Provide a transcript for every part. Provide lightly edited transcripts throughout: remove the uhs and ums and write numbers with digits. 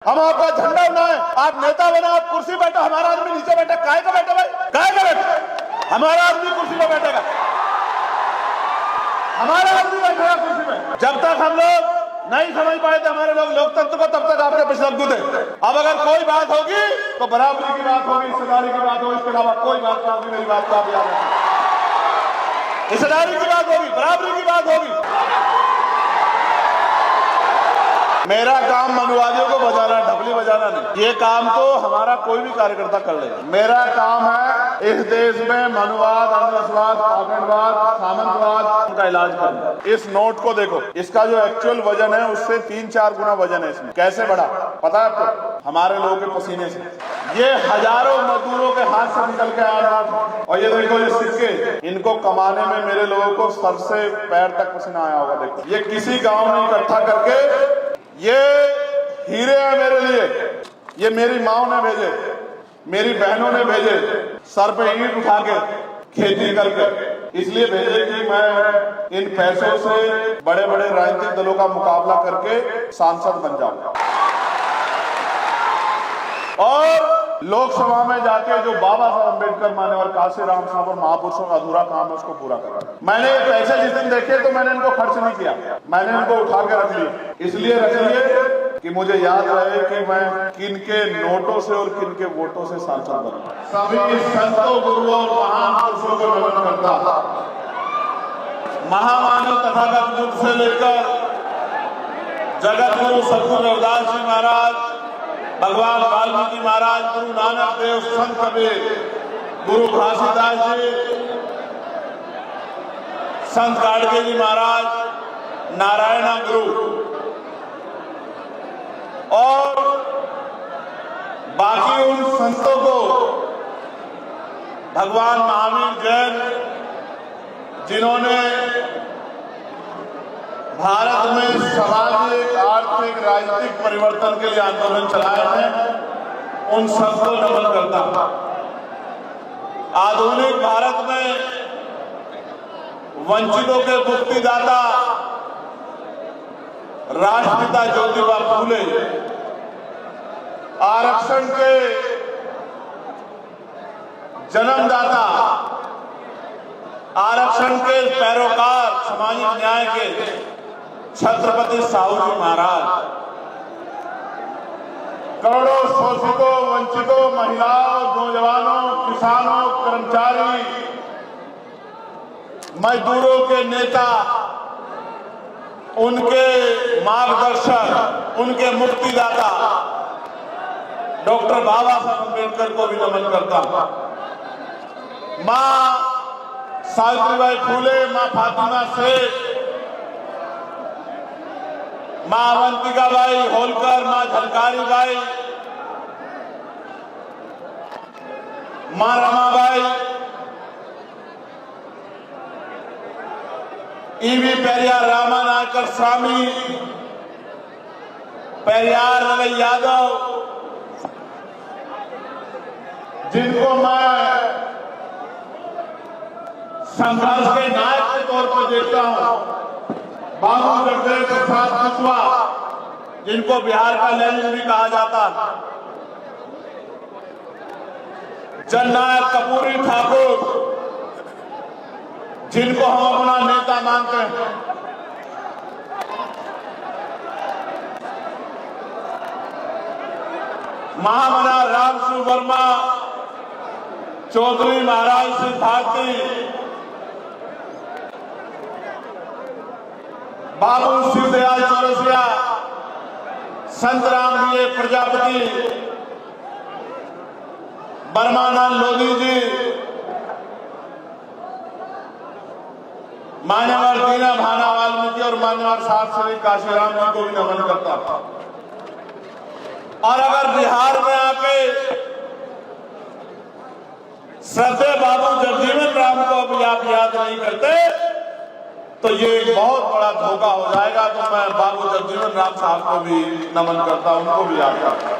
हम आपका झंडा उड़ाए, आप नेता बने, आप कुर्सी बैठे, हमारा आदमी नीचे बैठे, काय का बैठे भाई, काय का बैठे? हमारा आदमी कुर्सी पे बैठेगा, हमारा आदमी बैठेगा कुर्सी पे। जब तक हम लोग नहीं समझ पाए थे हमारे लोग लोकतंत्र को, तब तक आपके पीछे लगू थे। अब अगर कोई बात होगी तो बराबरी की बात होगी, हिस्सेदारी की बात होगी, इसके अलावा कोई बात नहीं होगी। मेरी बात को आप याद रखें, हिस्सेदारी की बात होगी, बराबरी की बात होगी। मेरा काम मनुवादियों को बजाना, ढपली बजाना नहीं। ये काम तो हमारा कोई भी कार्यकर्ता कर लेगा। मेरा काम है इस देश में मनुवाद, अंधविश्वास, पाखंडवाद, सामंतवाद का इलाज करना। इस नोट को देखो, इसका जो एक्चुअल वजन है उससे 3-4 गुना वजन है इसमें। कैसे बढ़ा पता है आपको? हमारे लोगों के पसीने से। ये हजारों मजदूरों के हाथ से निकल के आ रहा था। और ये देखो ये सिक्के, इनको कमाने में मेरे लोगों को सर से पैर तक पसीना आया होगा। देखो ये किसी गाँव में इकट्ठा करके, ये हीरे हैं मेरे लिए, ये मेरी माओ ने भेजे, मेरी बहनों ने भेजे, सर पे ईंट उठा के खेती करके इसलिए भेजे कि मैं इन पैसों से बड़े बड़े राजनीतिक दलों का मुकाबला करके सांसद बन जाऊं और लोकसभा में जाके जो बाबा साहब अम्बेडकर मान्यवर काशीराम साहब और महापुरुषों का अधूरा काम है उसको पूरा करा। मैंने ये पैसे जिस दिन देखे तो मैंने इनको खर्च नहीं किया, मैंने इनको उठा के रख लिया। इसलिए रख लिए कि मुझे याद रहे कि मैं किन के नोटों से और किन के वोटों से सांसद बना। सभी संतों, गुरुओं और महान पुरुषों को नमन करता। महामानव तथागत युग से लेकर जगत गुरु सतगुरु रविदास जी महाराज, भगवान वाल्मीकि महाराज, गुरु नानक देव, संत कबीर, गुरु घासीदास जी, संत गाडगे जी महाराज, नारायणा गुरु और बाकी उन संतों को भगवान महावीर जैन, जिन्होंने भारत में सामाजिक, आर्थिक, राजनीतिक परिवर्तन के लिए आंदोलन चलाए हैं, उन सबको नमन करता हूं। आधुनिक भारत में वंचितों के मुक्तिदाता राष्ट्रपिता ज्योतिबा फूले, आरक्षण के जन्मदाता, आरक्षण के पैरोकार, सामाजिक न्याय के छत्रपति साहू जी महाराज, करोड़ों शोषितों, वंचितों, महिलाओं, नौजवानों, किसानों, कर्मचारी, मजदूरों के नेता, उनके मार्गदर्शक, उनके मुक्तिदाता डॉक्टर बाबा साहब अम्बेडकर को भी नमन करता हूं। मां सावित्रीबाई फूले, मां फातिमा शेख, मां अवंतिकाबाई होलकर, मां झलकारी बाई, मां रमाबाई, ईवी पेरियार रामानायकर स्वामी, पेरियार रवि यादव, जिनको मैं संघर्ष के नायक के तौर पर देखता हूं, बाबू जगदेव प्रसाद कुशवाहा, जिनको बिहार का लेनिन भी कहा जाता है, जननायक कर्पूरी ठाकुर, जिनको हम अपना नेता मानते हैं, महामना रामसु वर्मा, चौधरी महाराज सिंह भारती, बाबू शिवदयाल चौरसिया, संत रामवीर प्रजापति, बर्मानंद लोधी जी, मान्यवर दीना भाना वाल्मीकि और मान्यवर साहब श्री काशीराम जी को भी नमन करता था। और अगर बिहार में आके श्रद्धेय बाबू जगजीवन राम को भी आप याद नहीं करते तो ये एक बहुत बड़ा धोखा हो जाएगा। तो मैं बाबू जगजीवन राम साहब को भी नमन करता हूं, उनको भी याद करता हूं,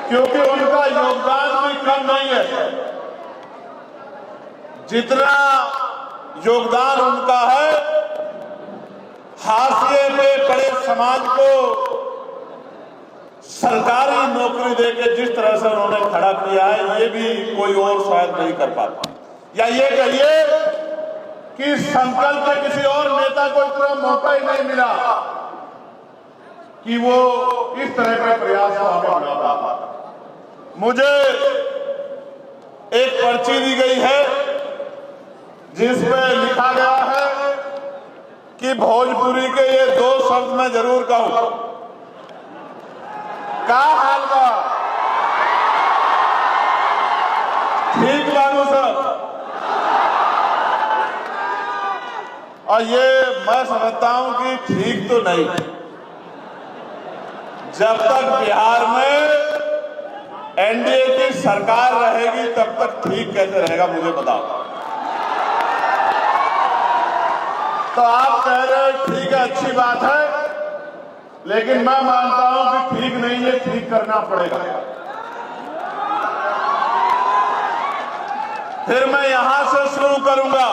क्योंकि उनका योगदान भी कम नहीं है। जितना योगदान उनका है, हाशिए पे पड़े समाज को सरकारी नौकरी देके जिस तरह से उन्होंने खड़ा किया है, ये भी कोई और शायद नहीं कर पाता। या ये कहिए कि संकल्प के किसी और नेता को इतना मौका ही नहीं मिला कि वो इस तरह का प्रयास को आगे बढ़ाता। मुझे एक पर्ची दी गई है जिसमें लिखा गया है कि भोजपुरी के ये 2 शब्द मैं जरूर कहूं। का हाल बा? ठीक बाबू साहब। और ये मैं समझता हूं कि ठीक तो नहीं। जब तक बिहार में एनडीए की सरकार रहेगी तब तक ठीक कैसे रहेगा मुझे बताओ। तो आप कह रहे हैं ठीक है, अच्छी बात है, लेकिन मैं मानता हूं कि ठीक नहीं है, ठीक करना पड़ेगा। फिर मैं यहां से शुरू करूंगा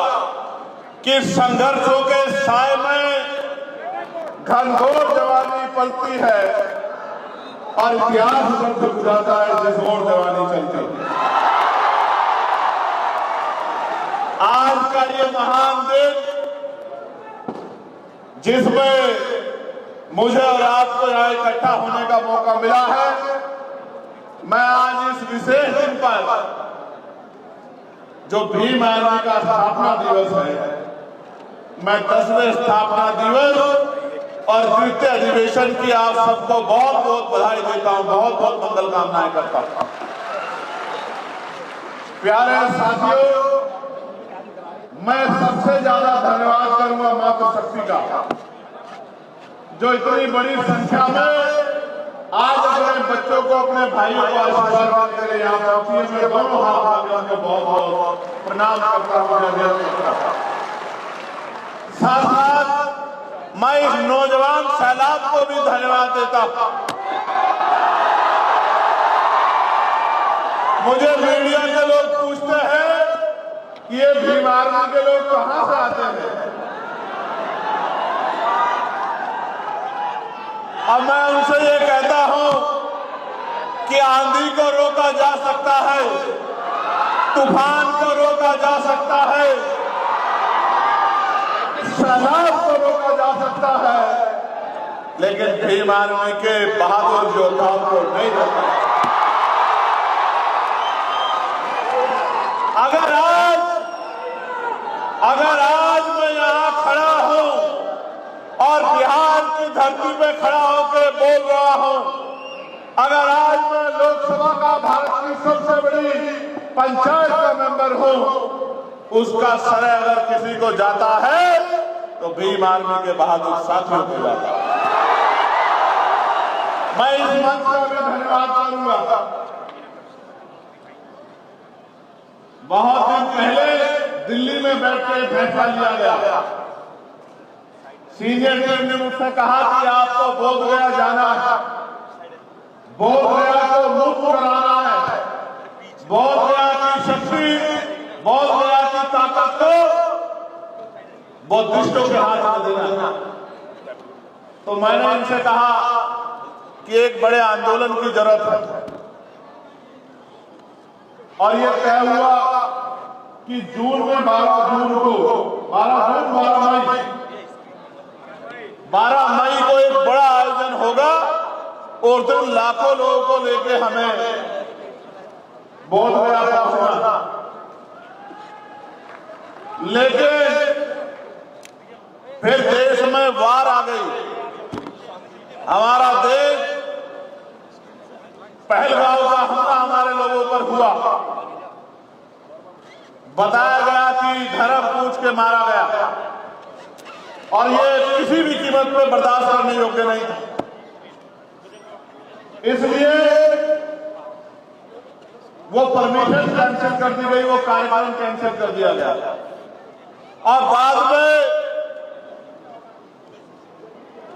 कि संघर्षों के साए में घनघोर जवानी पलती है और इतिहास उधर गुजरता है जिस ओर जवानी चलती है। आज का ये महान दिन जिसमें मुझे और आपको यहाँ इकट्ठा होने का मौका मिला है, मैं आज इस विशेष दिन पर जो भीम आर्मी का स्थापना दिवस है, मैं 10वें स्थापना दिवस और द्वितीय अधिवेशन की आप सबको बहुत बहुत बधाई देता हूं, बहुत बहुत मंगल कामनाएं करता हूं। प्यारे साथियों, मैं सबसे ज्यादा धन्यवाद करूंगा मातृशक्ति का, जो इतनी बड़ी संख्या में आज अपने बच्चों को, अपने भाइयों को आशीर्वाद देने के लिए यहाँ पहुंची। मैं दोनों हाथ में बहुत बहुत प्रणाम करता हूँ। साथ साथ मैं इस नौजवान सैलाब को भी धन्यवाद देता हूं। मुझे मीडिया के लोग पूछते हैं कि ये भीम आर्मी के लोग कहां से आते हैं। अब मैं उनसे ये कहता हूं कि आंधी को रोका जा सकता है, तूफान को रोका जा सकता है, सैलाब को रोका जा सकता है, लेकिन भीम आर्मी के बहादुर योद्धाओं को नहीं रोका। अगर आज मैं यहां खड़ा हूं और बिहार की धरती पे खड़ा होकर बोल रहा हूं, अगर आज मैं लोकसभा का भारत की सबसे बड़ी पंचायत का मेंबर हूं, उसका श्रेय अगर किसी को जाता है तो भीम आर्मी के बहादुर साथियों को जाता है। मैं इस मंच का भी धन्यवाद करूंगा। बहुत दिन पहले दिल्ली में बैठकर फैसला लिया गया। सीनियर टीम ने मुझसे कहा कि आपको बोध गया जाना है, बोध गया को मुक्त कराना है, बोध गया की शक्ति, बोध गया की ताकत को बौद्धिस्टों के हाथ में देना है। तो मैंने इनसे कहा कि एक बड़े आंदोलन की जरूरत है, और ये तय हुआ कि जून में 12 जून को 12 मई को एक बड़ा आयोजन होगा और तो लाखों लोगों को लेके हमें बोध गया पहुंचना। लेकिन फिर देश में वार आ गई। हमारा देश पहलगांव का हमला हमारे लोगों पर हुआ। बताया गया कि धर्म पूछ के मारा गया, और ये किसी भी कीमत पे बर्दाश्त करने योग्य नहीं था। इसलिए वो परमिशन कैंसिल कर दी गई, वो कार्यक्रम कैंसिल कर दिया गया। और बाद में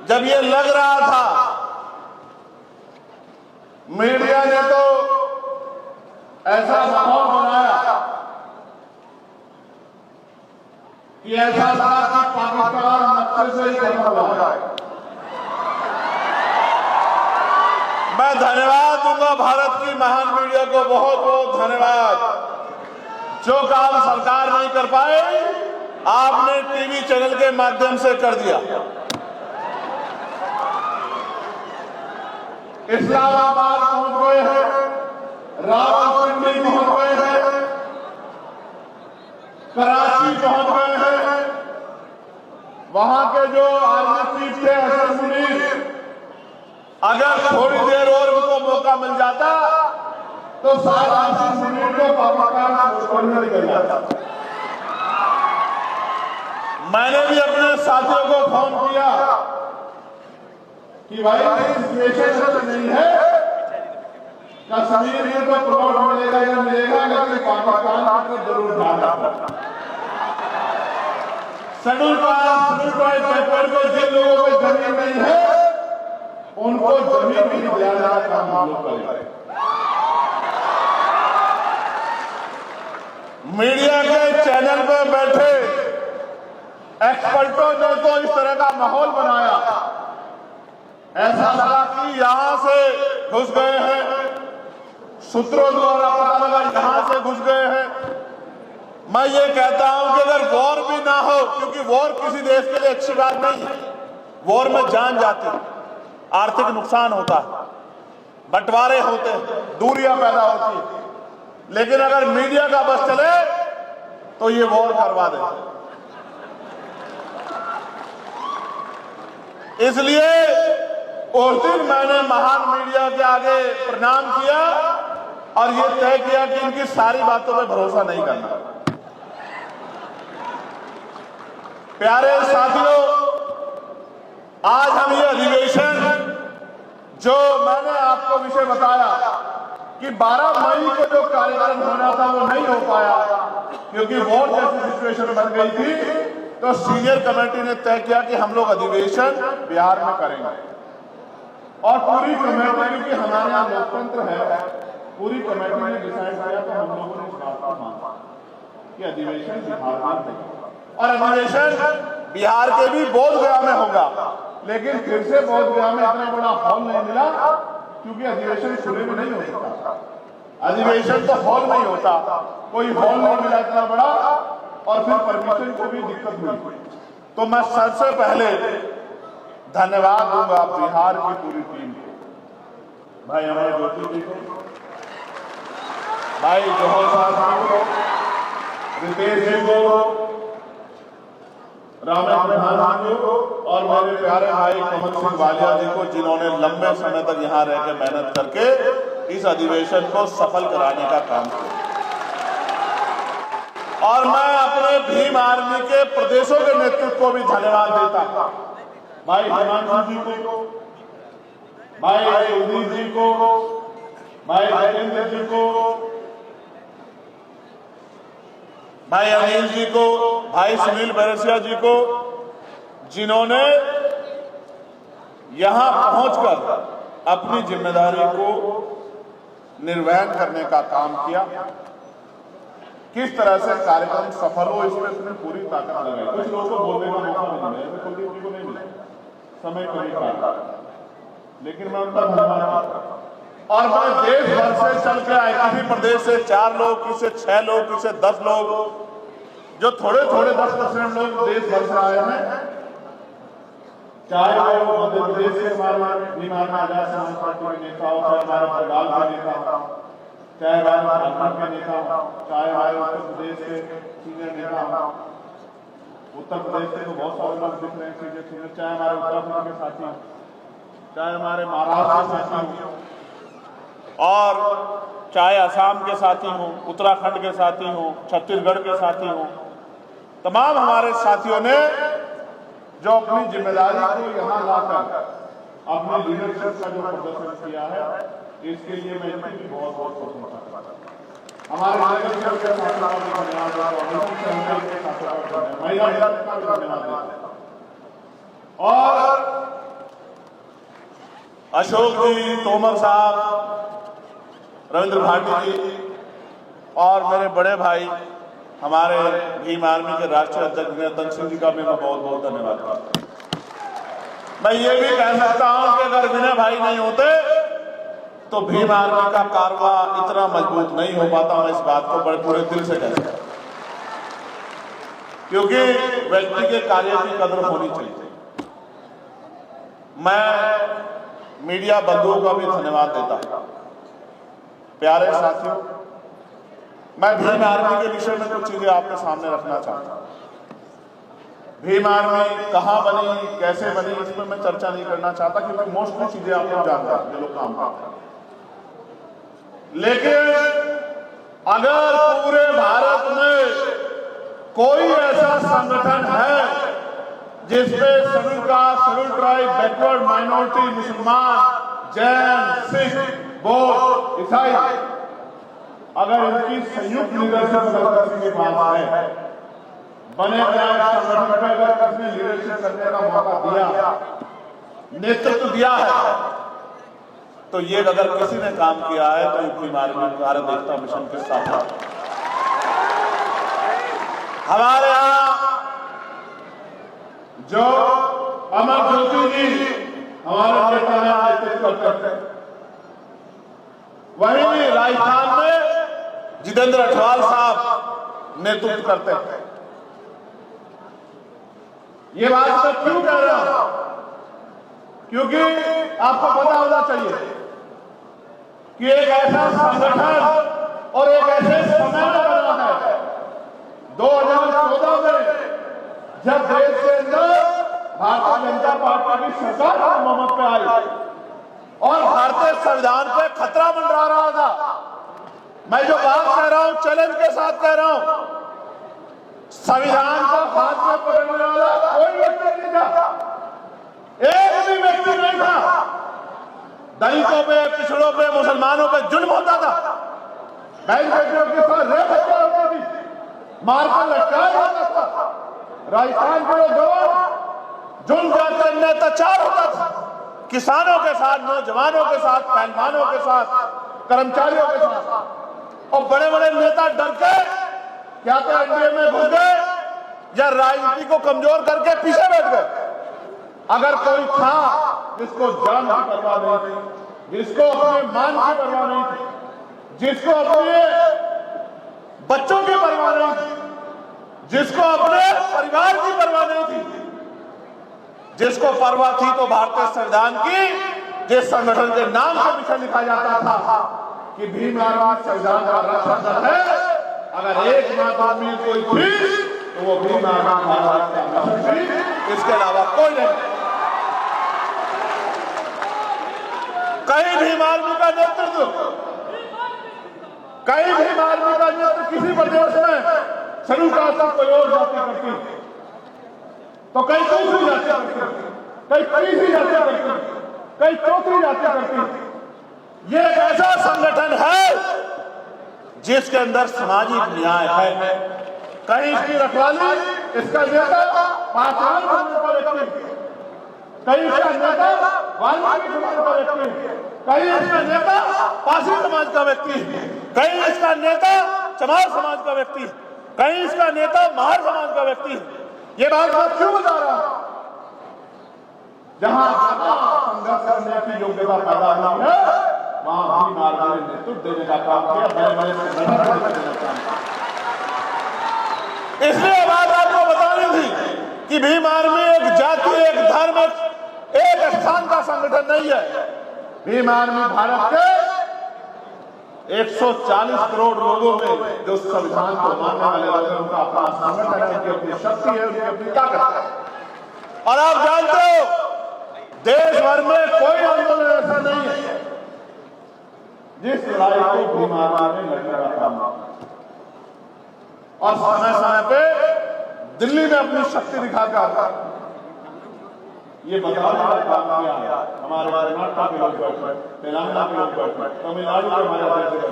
जब ये लग रहा था, मीडिया ने तो ऐसा माहौल बनाया कि ऐसा लगा कि पाकिस्तान नक्शे से ही खत्म हो जाए। मैं मैं धन्यवाद दूंगा भारत की महान मीडिया को, बहुत बहुत धन्यवाद। जो काम सरकार नहीं कर पाए आपने टीवी चैनल के माध्यम से कर दिया। इस्लामाबाद पहुंच गए हैं, रावलपिंडी पहुंच गए हैं, कराची पहुंच गए हैं। वहां के जो आर्मी चीफ थे हसन मुनीर, अगर थोड़ी देर और उनको मौका मिल जाता तो शायद हसन मुनीर को पाकिस्तान छोड़ने निकल जाता। मैंने भी अपने साथियों को फोन किया कि भाई सिचुएशन नहीं है, कश्मीर में तो प्लॉट मिलेगा या मिलेगा, लेकिन पाकिस्तान को जरूर जाना। शेड्यूल ट्राइब पेपर में जिन लोगों को जमीन नहीं है उनको जमीन भी दिलाने का काम हम लोग करेंगे। मीडिया के चैनल पे बैठे एक्सपर्टों ने तो इस तरह का माहौल बनाया, ऐसा लगा कि यहां से घुस गए हैं, सूत्रों द्वारा पता लगा यहां से घुस गए हैं। मैं ये कहता हूं कि अगर वॉर भी ना हो, क्योंकि वॉर किसी देश के लिए अच्छी बात नहीं है, वॉर में जान जाती है, आर्थिक नुकसान होता है, बंटवारे होते हैं, दूरियां पैदा होती है, लेकिन अगर मीडिया का बस चले तो ये वॉर करवा दे। इसलिए उस दिन मैंने महान मीडिया के आगे प्रणाम किया और ये तय किया कि इनकी सारी बातों पे भरोसा नहीं करना। प्यारे साथियों, आज हम ये अधिवेशन जो मैंने आपको विषय बताया कि 12 मई को जो कार्यक्रम होना था वो नहीं हो पाया क्योंकि वॉर जैसी सिचुएशन बन गई थी, तो सीनियर कमेटी ने तय किया कि हम लोग अधिवेशन बिहार में करेंगे। और पूरी कमेटी, क्योंकि हमारे यहाँ लोकतंत्र है, पूरी कमेटी ने डिसाइड किया तो हम लोगों ने इस बात को माना कि अधिवेशन बिहार में होगा और अधिवेशन बिहार के भी बोधगया में होगा। लेकिन फिर से बोधगया में इतना बड़ा हॉल नहीं मिला क्योंकि अधिवेशन खुले में नहीं होता, अधिवेशन तो हॉल में ही होता, कोई हॉल नहीं मिला इतना बड़ा और फिर परमिशन को भी दिक्कत हुई। तो मैं सबसे पहले धन्यवाद दूंगा बिहार की पूरी टीम को, भाई हमारे ज्योति जी को, भाई जौहर साहब को, रितेश जी को, रामेश्वर प्रधान जी को और मेरे प्यारे भाई कमल सिंह वालिया जी को, जिन्होंने लंबे समय तक यहाँ रह के मेहनत करके इस अधिवेशन को सफल कराने का काम किया। और मैं अपने भीम आर्मी के प्रदेशों के नेतृत्व को भी धन्यवाद देता हूं, भाई हिमांशु जी को, भाई उदय जी को, भाई राजेंद्र जी को, भाई अनिल जी को, भाई सुनील बैरसिया जी को, जिन्होंने यहां पहुंचकर अपनी जिम्मेदारी को निर्वहन करने का काम किया। किस तरह से कार्यक्रम सफल हो इसमें उसने पूरी ताकत लगाई। कुछ लोगों को बोलने का मौका नहीं मिला, कुलदीप जी को नहीं मिला, समय कमी का, लेकिन मैं उनका धन्यवाद करता हूं। और मैं देश भर से चल के आए, किसी प्रदेश से 4 लोग, किसी 6 लोग, किसी 10 लोग, जो थोड़े थोड़े 10% लोग देश भर से आए हैं, चाहे वो मध्य प्रदेश से हमारे भीम आर्मी आजाद समाज पार्टी के नेता हो, चाहे हमारे बंगाल के नेता हो, चाहे हमारे झारखंड के नेता हो, चाहे हमारे उत्तर प्रदेश के सीनियर नेता हो, उत्तर प्रदेश से तो बहुत सारे लोग दिख रहे हैं सीनियर, चाहे हमारे उत्तराखंड के साथी हो, चाहे हमारे महाराष्ट्र के साथी हो, और चाहे असम के साथी हों, उत्तराखंड के साथी हों, छत्तीसगढ़ के साथी हों, तमाम हमारे साथियों ने जो अपनी जिम्मेदारी को यहाँ लाकर अपनी लीडरशिप का जो प्रदर्शन किया है, इसके लिए मैं इनकी भी बहुत बहुत प्रशंसा करता हूँ। हमारे लीडरशिप के साथियों को धन्यवाद देता हूँ और अशोक जी, तोमर साहब, रविंद्र भाटी जी और मेरे बड़े भाई हमारे भीम आर्मी के राष्ट्रीय अध्यक्ष विनय सिंह जी का भी मैं बहुत बहुत धन्यवाद करता हूं। मैं ये भी कह सकता हूं कि अगर विनय भाई नहीं होते तो भीम आर्मी का कारवा इतना मजबूत नहीं हो पाता। मैं इस बात को बड़े पूरे दिल से कहता हूं, क्योंकि व्यक्ति के कार्य की कदर होनी चाहिए। मैं मीडिया बंधुओं का भी धन्यवाद देता हूं। प्यारे साथियों, मैं भीम आर्मी के विषय में कुछ चीजें आपके सामने रखना चाहता हूं। भीम आर्मी कहां बनी, कैसे बनी, इस पर मैं चर्चा नहीं करना चाहता, क्योंकि मोस्टली चीजें आप लोग जानते हैं जो लोग काम करते हैं। लेकिन अगर पूरे भारत में कोई ऐसा संगठन है जिसमें schedule caste, schedule tribe, backward minority, मुसलमान, जैन, सिख, बौद्ध, ईसाई, अगर इनकी संयुक्त लीडरशिप किसी के पास है, बने बनाए संगठन में अगर किसी लीडरशिप करने का मौका दिया, नेतृत्व दिया है, तो ये अगर किसी ने काम किया है तो भीम आर्मी भारत एकता मिशन के साथ। हमारे यहाँ जो अमर ज्योति जी हमारे नेता नेतृत्व करते हैं, वहीं राजस्थान में जितेंद्र अठवाल साहब नेतृत्व करते हैं। ये बात मैं क्यों कह रहा हूं? क्योंकि आपको पता होना चाहिए कि एक ऐसा संगठन और एक ऐसे समय में बना है 2014 में, जब देश के अंदर भारतीय जनता पार्टी की सरकार हुकूमत पे आई और भारतीय संविधान पे खतरा मंडरा रहा था। मैं जो बात कह रहा हूं चैलेंज के साथ कह रहा हूं, संविधान को हाथ में पकड़ने वाला कोई व्यक्ति नहीं था, एक भी व्यक्ति नहीं था। दलितों पे, पिछड़ों पे, मुसलमानों पे जुल्म होता था, बहन बेटियों के साथ रेप हत्या होती थी, मारकर लटकाया जाता था, राजस्थान के लोग जुल्म जाते अन्याय अत्याचार होता था, किसानों के साथ, नौजवानों के साथ, पहलवानों के साथ, कर्मचारियों के साथ। और बड़े बड़े नेता डर के क्या तो एनडीए में घुस गए या राजनीति को कमजोर करके पीछे बैठ गए। अगर कोई था जिसको जान की परवाह नहीं थी, जिसको अपने मान की परवाह नहीं थी, जिसको अपने बच्चों की परवाह नहीं थी, जिसको अपने परिवार की परवाह नहीं थी, जिसको परवाह थी तो भारतीय संविधान की, जिस संगठन के नाम से पीछे लिखा जाता था कि भीम आर्मी संविधान का रक्षक है, अगर एक आदमी कोई थी तो वो भीम आर्मी, इसके अलावा कोई नहीं। कहीं भीम आर्मी का नेतृत्व, कहीं भीम आर्मी का नेतृत्व किसी प्रदेश में शेड्यूल कास्ट की कोई और जाति करती, तो कहीं दूसरी जाति करती, कहीं तीसरी जाति करती, कहीं चौथी जाति करती। ये एक ऐसा संगठन है जिसके अंदर सामाजिक न्याय है। कहीं इसकी रखवाली, इसका नेता पासवान समाज का व्यक्ति, कहीं इसका नेता वाल्मीकि समाज का व्यक्ति, कहीं इसका नेता पासी समाज का व्यक्ति, कहीं इसका नेता चमार समाज का व्यक्ति, कहीं इसका नेता महार समाज का व्यक्ति। ये बात मैं क्यों बता रहा हूं? जहां संघर्ष करने की योग्यता पैदा हुई है, वहां भीम आर्मी ने नेतृत्व देने का काम किया, बड़े बड़े। इसलिए बात आपको बतानी थी कि भीम आर्मी एक जाति, एक धर्म, एक स्थान का संगठन नहीं है। भीम आर्मी भारत के 140 करोड़ लोगों में जो संविधान को मानने वाले लोग हैं, उनका अपना संगठन है, उनकी अपनी शक्ति है, उनकी अपनी ताकत है। और आप जानते हो देश भर में कोई आंदोलन ऐसा नहीं है जिस लड़ाई को भीम आर्मी ने लड़ने का काम किया और समय समय पे दिल्ली में अपनी शक्ति दिखाकर ये बताने का काम किया। हमारे कर्नाटक के लोग बैठे, तेलंगाना के लोग बैठे, तमिलनाडु के हमारे बैठे,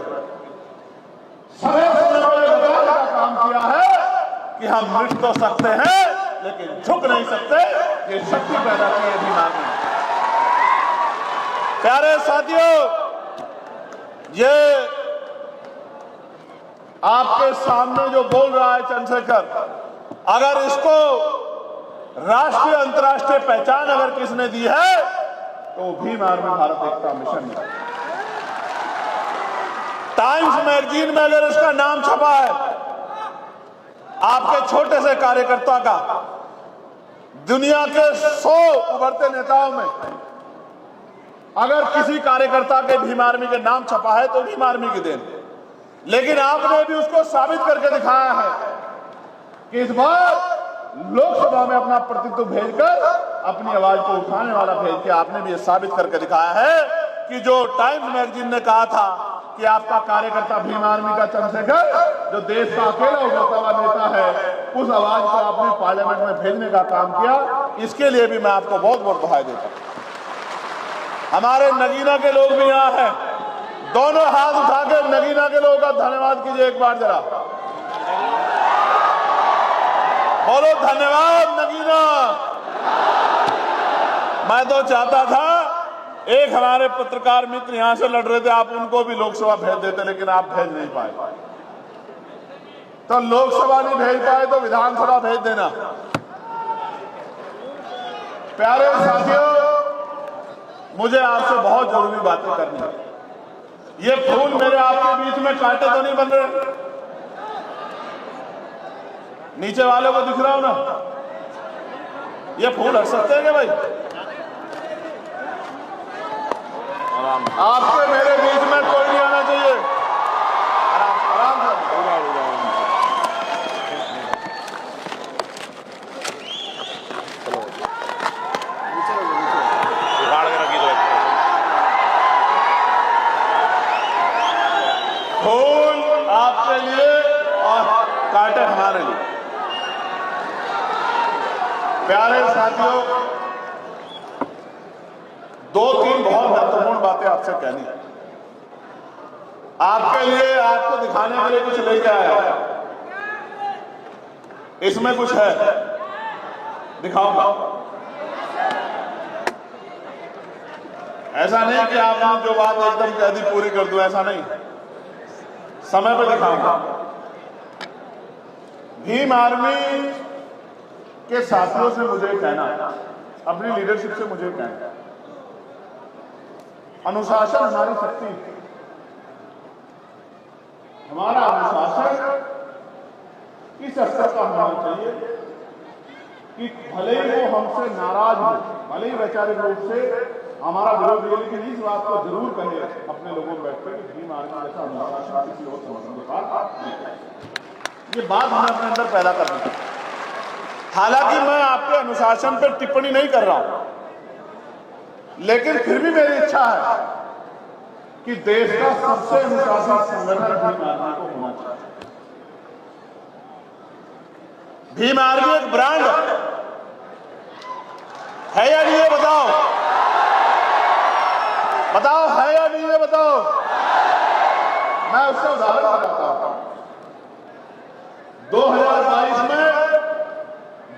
समय समय पर बताने का काम किया है कि हम मिट तो सकते हैं लेकिन झुक नहीं सकते। ये शक्ति पैदा की है भीम आर्मी ने। प्यारे साथियों, ये आपके सामने जो बोल रहा है चंद्रशेखर, अगर इसको राष्ट्रीय अंतर्राष्ट्रीय पहचान अगर किसने दी है तो भीम आर्मी भारत एकता मिशन है। टाइम्स मैगजीन में अगर इसका नाम छपा है आपके छोटे से कार्यकर्ता का, दुनिया के 100 उभरते नेताओं में अगर किसी कार्यकर्ता के भीम आर्मी के नाम छपा है तो भीम आर्मी की देन। लेकिन आपने भी उसको साबित करके दिखाया है कि इस बार लोकसभा में अपना प्रतिनिधित्व भेजकर अपनी आवाज को उठाने वाला भेज के आपने भी ये साबित करके दिखाया है कि जो टाइम्स मैगजीन ने कहा था कि आपका कार्यकर्ता भीम आर्मी का चंद्रशेखर जो देश का अकेला उभरता हुआ नेता है, उस आवाज को आपने पार्लियामेंट में भेजने का काम किया। इसके लिए भी मैं आपको बहुत बहुत बधाई देता हूं। हमारे नगीना के लोग भी यहाँ हैं, दोनों हाथ उठा के नगीना के लोगों का धन्यवाद कीजिए एक बार जरा। बोलो धन्यवाद नगीना। मैं तो चाहता था एक हमारे पत्रकार मित्र यहां से लड़ रहे थे, आप उनको भी लोकसभा भेज देते, लेकिन आप भेज नहीं पाए। तो लोकसभा नहीं भेज पाए तो विधानसभा भेज देना। प्यारे साथियों, मुझे आपसे बहुत जरूरी बातें करनी है। ये फूल मेरे आपके बीच में कांटे तो नहीं बन रहे? नीचे वालों को दिख रहा हूं ना? ये फूल हट सकते हैं क्या भाई? आपके मेरे बीच में कोई नहीं आना चाहिए। आराम से फूल आपके लिए और कांटे हमारे लिए। प्यारे साथियों, 2-3 बहुत महत्वपूर्ण बातें आपसे कहनी है। आपके लिए, आपको दिखाने के लिए कुछ लेके आया। इसमें कुछ है, दिखाऊंगा। ऐसा नहीं कि आपने जो बात एकदम कह दी पूरी कर दूं, ऐसा नहीं, समय पे दिखाऊंगा। भीम आर्मी के साथियों से मुझे कहना, अपनी लीडरशिप से मुझे कहना, अनुशासन हमारी शक्ति है। हमारा अनुशासन इस स्तर का होना चाहिए कि भले ही वो हमसे नाराज हो, भले ही वैचारिक रूप से हमारा विरोध हो, लेकिन इस बात को जरूर कहे अपने लोगों में बैठकर कि भीम आर्मी जैसा अनुशासन किसी और संगठन के पास नहीं। ये बात हमें अपने अंदर पैदा करनी है। हालांकि मैं आपके अनुशासन पर टिप्पणी नहीं कर रहा हूं, लेकिन फिर भी मेरी इच्छा है कि देश का सबसे अनुशासित संगठन भीम आर्मी को होना चाहिए। भीम आर्मी एक ब्रांड है या नहीं, ये बताओ, बताओ है या नहीं, ये बताओ। मैं उसका उदाहरण बताता हूं। 2022 में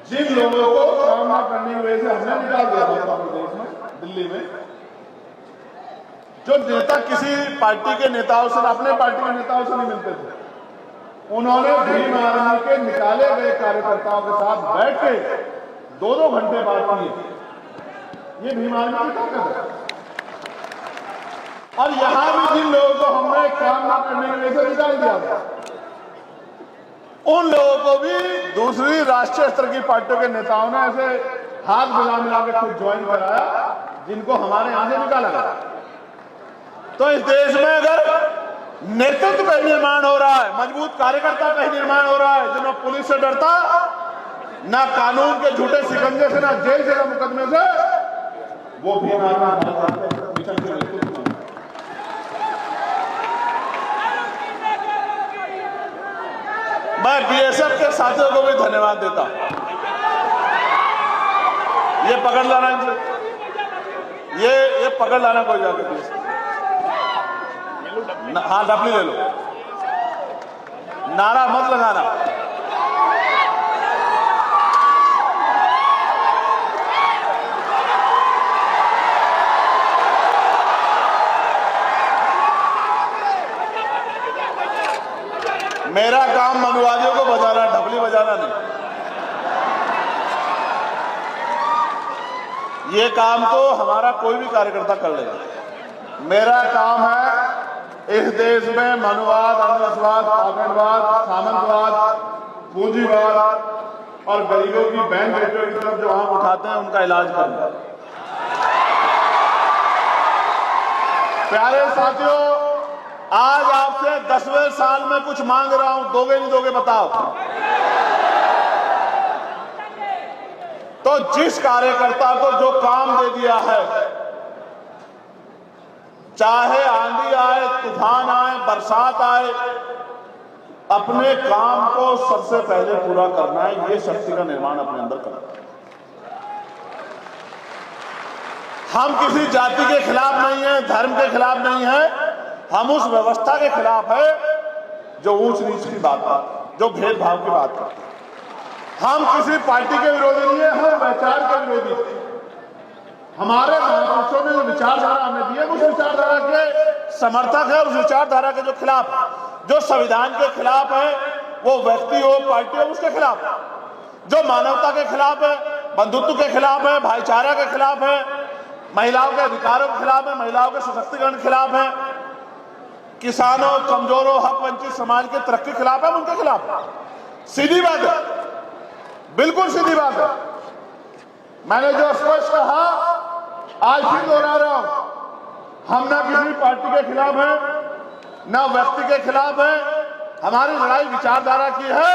जिन लोगों को काम न करने की वजह से हमने निकाल दिया था उत्तर प्रदेश में, दिल्ली में, जो नेता किसी पार्टी के नेताओं से, अपने पार्टी के नेताओं से नहीं मिलते थे, उन्होंने भीम आर्मी के निकाले गए कार्यकर्ताओं के साथ बैठ के 2-2 घंटे बात की। ये भीम आर्मी की ताकत है। और यहां भी जिन लोगों को हमने काम न करने की वजह से निकाल दिया था, उन लोगों को भी दूसरी राष्ट्रीय स्तर की पार्टियों के नेताओं ने ऐसे हाथ मिला के खुद ज्वाइन कराया, जिनको हमारे यहां से निकाला गया। तो इस देश में अगर नेतृत्व का निर्माण हो रहा है, मजबूत कार्यकर्ता का ही निर्माण हो रहा है, जो ना पुलिस से डरता, ना कानून के झूठे शिकंजे से, ना जेल से, ना मुकदमे से, वो भी मैं बीएसएफ के साथियों को भी धन्यवाद देता हूं। ये पकड़ लाना इनसे, ये पकड़ लाना कोई जाके बीएसएफ। हाँ, डपली ले लो, नारा मत लगाना। मेरा काम मनुवादियों को बजाना, ढपली बजाना नहीं। ये काम तो हमारा कोई भी कार्यकर्ता कर लेगा। मेरा काम है इस देश में मनुवाद, अंधविश्वास, पाखंडवाद, सामंतवाद, पूंजीवाद और गरीबों की बहन बेटियों की तरफ जो आंख उठाते हैं उनका इलाज करना। प्यारे साथियों, आज आपसे 10वें साल में कुछ मांग रहा हूं, दोगे नहीं दोगे बताओ। तो जिस कार्यकर्ता को जो काम दे दिया है, चाहे आंधी आए, तूफान आए, बरसात आए, अपने काम को सबसे पहले पूरा करना है। ये शक्ति का निर्माण अपने अंदर करना है। हम किसी जाति के खिलाफ नहीं है, धर्म के खिलाफ नहीं है, हम उस व्यवस्था के खिलाफ है जो ऊंच नीच की बात करती है, जो भेदभाव की बात करती है। हम किसी पार्टी के विरोधी नहीं है, हम विचार के विरोधी थे। हमारे महापुरुषों ने जो विचारधारा हमें दी है, उस विचारधारा के समर्थक है, उस विचारधारा के जो खिलाफ, जो संविधान के खिलाफ है, वो व्यक्ति हो, पार्टी हो, उसके खिलाफ, जो मानवता के खिलाफ है, बंधुत्व के खिलाफ है, भाईचारा के खिलाफ है, महिलाओं के अधिकारों के खिलाफ है, महिलाओं के सशक्तिकरण के खिलाफ है, किसानों, कमजोरों, हक वंचित समाज के तरक्की के खिलाफ है, उनके खिलाफ है। सीधी बात है, बिल्कुल सीधी बात है। मैंने जो स्पष्ट कहा आज फिर दोहरा रहा हूं, हम ना किसी पार्टी के खिलाफ है, ना व्यक्ति के खिलाफ है। हमारी लड़ाई विचारधारा की है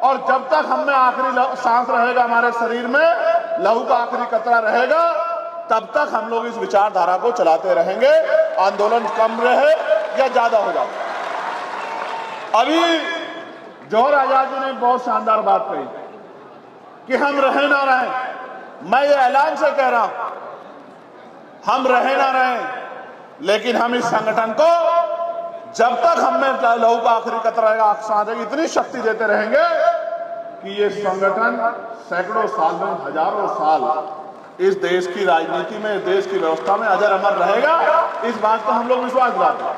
और जब तक हम में आखिरी सांस रहेगा, हमारे शरीर में लहू का आखिरी कतरा रहेगा, तब तक हम लोग इस विचारधारा को चलाते रहेंगे। आंदोलन कम रहे या ज्यादा हो जाए। अभी जौहर आजाद जी ने बहुत शानदार बात कही कि हम रहे ना रहें। मैं ये ऐलान से कह रहा हूं, हम रहे ना रहें, लेकिन हम इस संगठन को जब तक हम में लहू का आखिरी कतरा रहेगा, इतनी शक्ति देते रहेंगे कि ये संगठन सैकड़ों साल में, हजारों साल इस देश की राजनीति में, इस देश की व्यवस्था में अजर अमर रहेगा। इस बात का हम लोग विश्वास दिलाते हैं।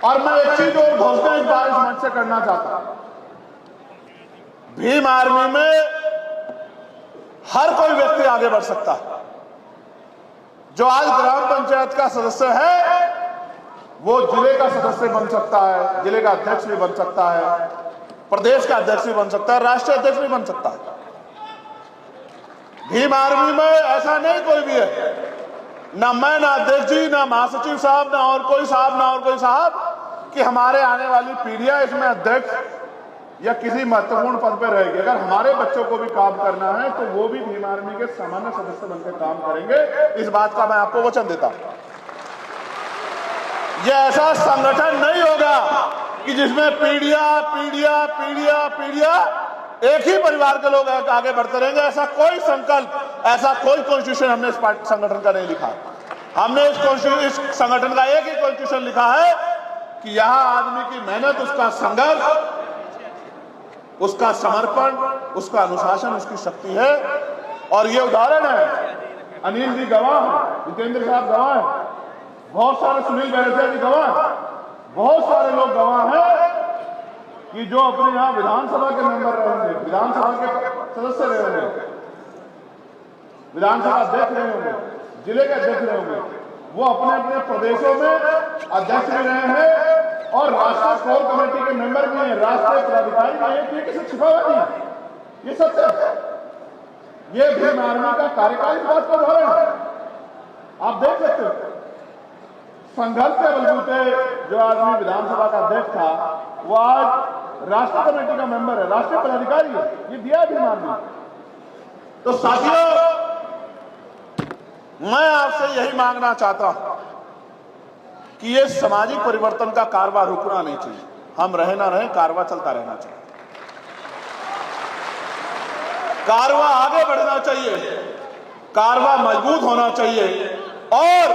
और मैं एक चीज और घोषणा इस बार इस मंच से करना चाहता हूं, भीम आर्मी में हर कोई व्यक्ति आगे बढ़ सकता है। जो आज ग्राम पंचायत का सदस्य है वो जिले का सदस्य बन सकता है, जिले का अध्यक्ष भी बन सकता है, प्रदेश का अध्यक्ष भी बन सकता है, राष्ट्रीय अध्यक्ष भी बन सकता है। भीम आर्मी में ऐसा नहीं कोई भी है, ना मैं, ना अध्यक्ष जी, ना महासचिव साहब, ना और कोई साहब, ना और कोई साहब, कि हमारे आने वाली पीढ़ियां इसमें अध्यक्ष या किसी महत्वपूर्ण पद पर रहेगी। अगर हमारे बच्चों को भी काम करना है तो वो भी भीम आर्मी के सामान्य सदस्य बनकर काम करेंगे। इस बात का मैं आपको वचन देता हूं। यह ऐसा संगठन नहीं होगा कि जिसमें पीढ़ियां पीढ़ियां पीढ़ियां पीढ़ियां एक ही परिवार के लोग आगे बढ़ते रहेंगे। ऐसा कोई संकल्प, ऐसा कोई कॉन्स्टिट्यूशन हमने इस संगठन का नहीं लिखा। हमने इस संगठन का एक ही कॉन्स्टिट्यूशन लिखा है कि यहां आदमी की मेहनत, उसका संघर्ष, उसका समर्पण, उसका अनुशासन, उसकी शक्ति है। और ये उदाहरण है, अनिल जी गवाह हैं, जितेंद्र साहब गवाह हैं, बहुत सारे, सुनील बैरसिया जी गवाह हैं, बहुत सारे लोग गवाह हैं कि जो अपने यहाँ विधानसभा के मेंबर रहे होंगे, विधानसभा के सदस्य रहे होंगे, विधानसभा अध्यक्ष रहे होंगे, जिले के अध्यक्ष रहे होंगे, वो अपने अपने प्रदेशों में अध्यक्ष भी रहे हैं और राष्ट्रीय कोर कमेटी के मेंबर भी हैं, राष्ट्रीय पदाधिकारी भी हैं। ये किसी छिपा हुआ नहीं है, ये सत्य है। ये भीम आर्मी का कार्यकाल इस बात का उदाहरण है, आप देख सकते हो। संघर्ष के बलबूते जो आदमी विधानसभा का अध्यक्ष था वो आज राष्ट्रीय कमेटी का मेंबर है, राष्ट्रीय पदाधिकारी है। ये दिया है भीम आर्मी। तो साथियों, मैं आपसे यही मांगना चाहता हूं कि ये सामाजिक परिवर्तन का कारवां रुकना नहीं चाहिए। हम रहे ना रहे, कारवां चलता रहना चाहिए, कारवां आगे बढ़ना चाहिए, कारवां मजबूत होना चाहिए। और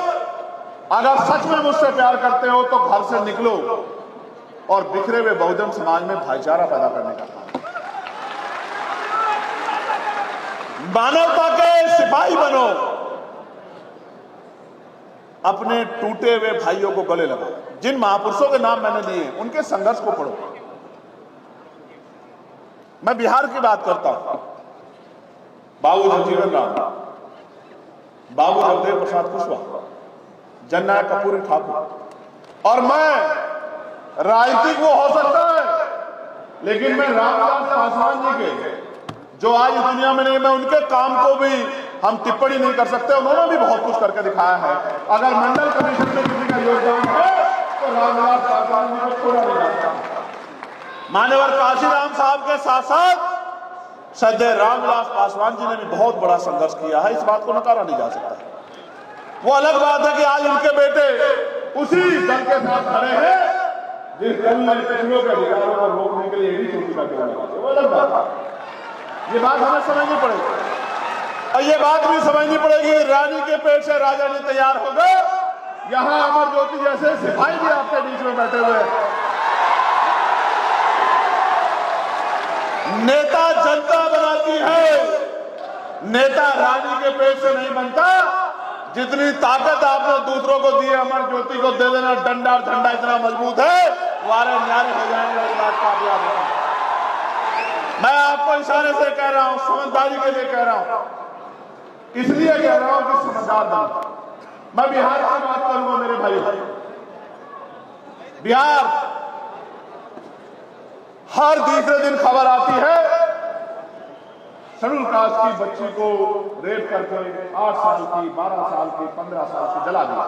अगर सच में मुझसे प्यार करते हो तो घर से निकलो और बिखरे हुए बहुजन समाज में भाईचारा पैदा करने का काम, मानवता के सिपाही बनो, अपने टूटे हुए भाइयों को गले लगाओ। जिन महापुरुषों के नाम मैंने लिए उनके संघर्ष को पढ़ो। मैं बिहार की बात करता हूं, बाबू जगजीवन राम, बाबू जगदेव प्रसाद कुशवाहा, जननायक कर्पूरी ठाकुर, और मैं राजनीतिक वो हो सकता है, लेकिन मैं रामविलास पासवान जी के जो आज इस दुनिया में नहीं, मैं उनके काम को भी हम टिप्पणी नहीं कर सकते। उन्होंने भी बहुत कुछ करके दिखाया है। अगर मंडल कमीशन में किसी का योगदान है तो रामविलास पासवान जी को छोड़ा नहीं जा सकता। मान्यवर काशीराम साहब के साथ साथ श्रद्धेय रामविलास पासवान जी ने भी बहुत बड़ा संघर्ष किया है, इस बात को नकारा नहीं जा सकता। वो अलग बात है कि आज उनके बेटे उसी दल के साथ खड़े हैं जिस दल ने पिछड़ों के अधिकारों को रोकने के लिए एडी चोटी का किया, वो अलग बात है। ये बात हमें समझनी पड़ेगी और ये बात भी समझनी पड़ेगी, रानी के पेट से राजा नहीं तैयार हो गए। यहां अमर ज्योति जैसे सिपाही भी आपके बीच में बैठे हुए हैं। नेता जनता बनाती है, नेता रानी के पेट से नहीं बनता। जितनी ताकत आपने दूसरों को दी है, अमर ज्योति को दे देना। डंडा और झंडा इतना मजबूत है, वारे न्यारे हो जाएंगे। इस बात का आप याद रखें। मैं आपको इशारे से कह रहा हूं, समझदारी के लिए कह रहा हूं, इसलिए कह रहा हूं कि समझदार बनो। मैं बिहार की बात करूंगा मेरे भाई। बिहार हर तीसरे दिन खबर आती है शेड्यूल कास्ट की बच्ची को रेप करके 8 साल की, 12 साल की, 15 साल की जला दिया,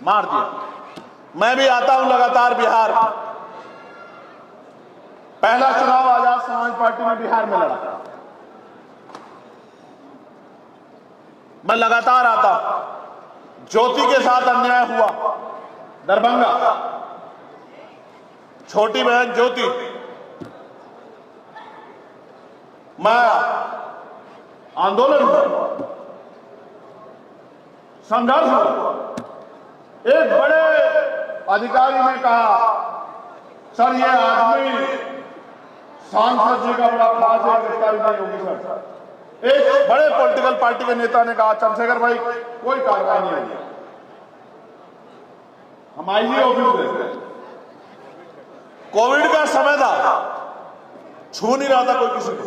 मार दिया। मैं भी आता हूं लगातार बिहार। पहला चुनाव आजाद समाज पार्टी ने बिहार में लड़ा। मैं लगातार आता हूं। ज्योति के साथ अन्याय हुआ दरभंगा, छोटी बहन ज्योति, मैं आंदोलन हुआ, संघर्ष हुआ। एक बड़े अधिकारी ने कहा, सर ये आदमी सांसद जी का बड़ा खास है, गिरफ्तारी नहीं होगी सर। एक बड़े पॉलिटिकल पार्टी के नेता ने कहा, चंद्रशेखर भाई कोई कार्रवाई नहीं होगी। हम आईजी ऑफिस में, कोविड का समय था, छू नहीं रहा था कोई किसी को,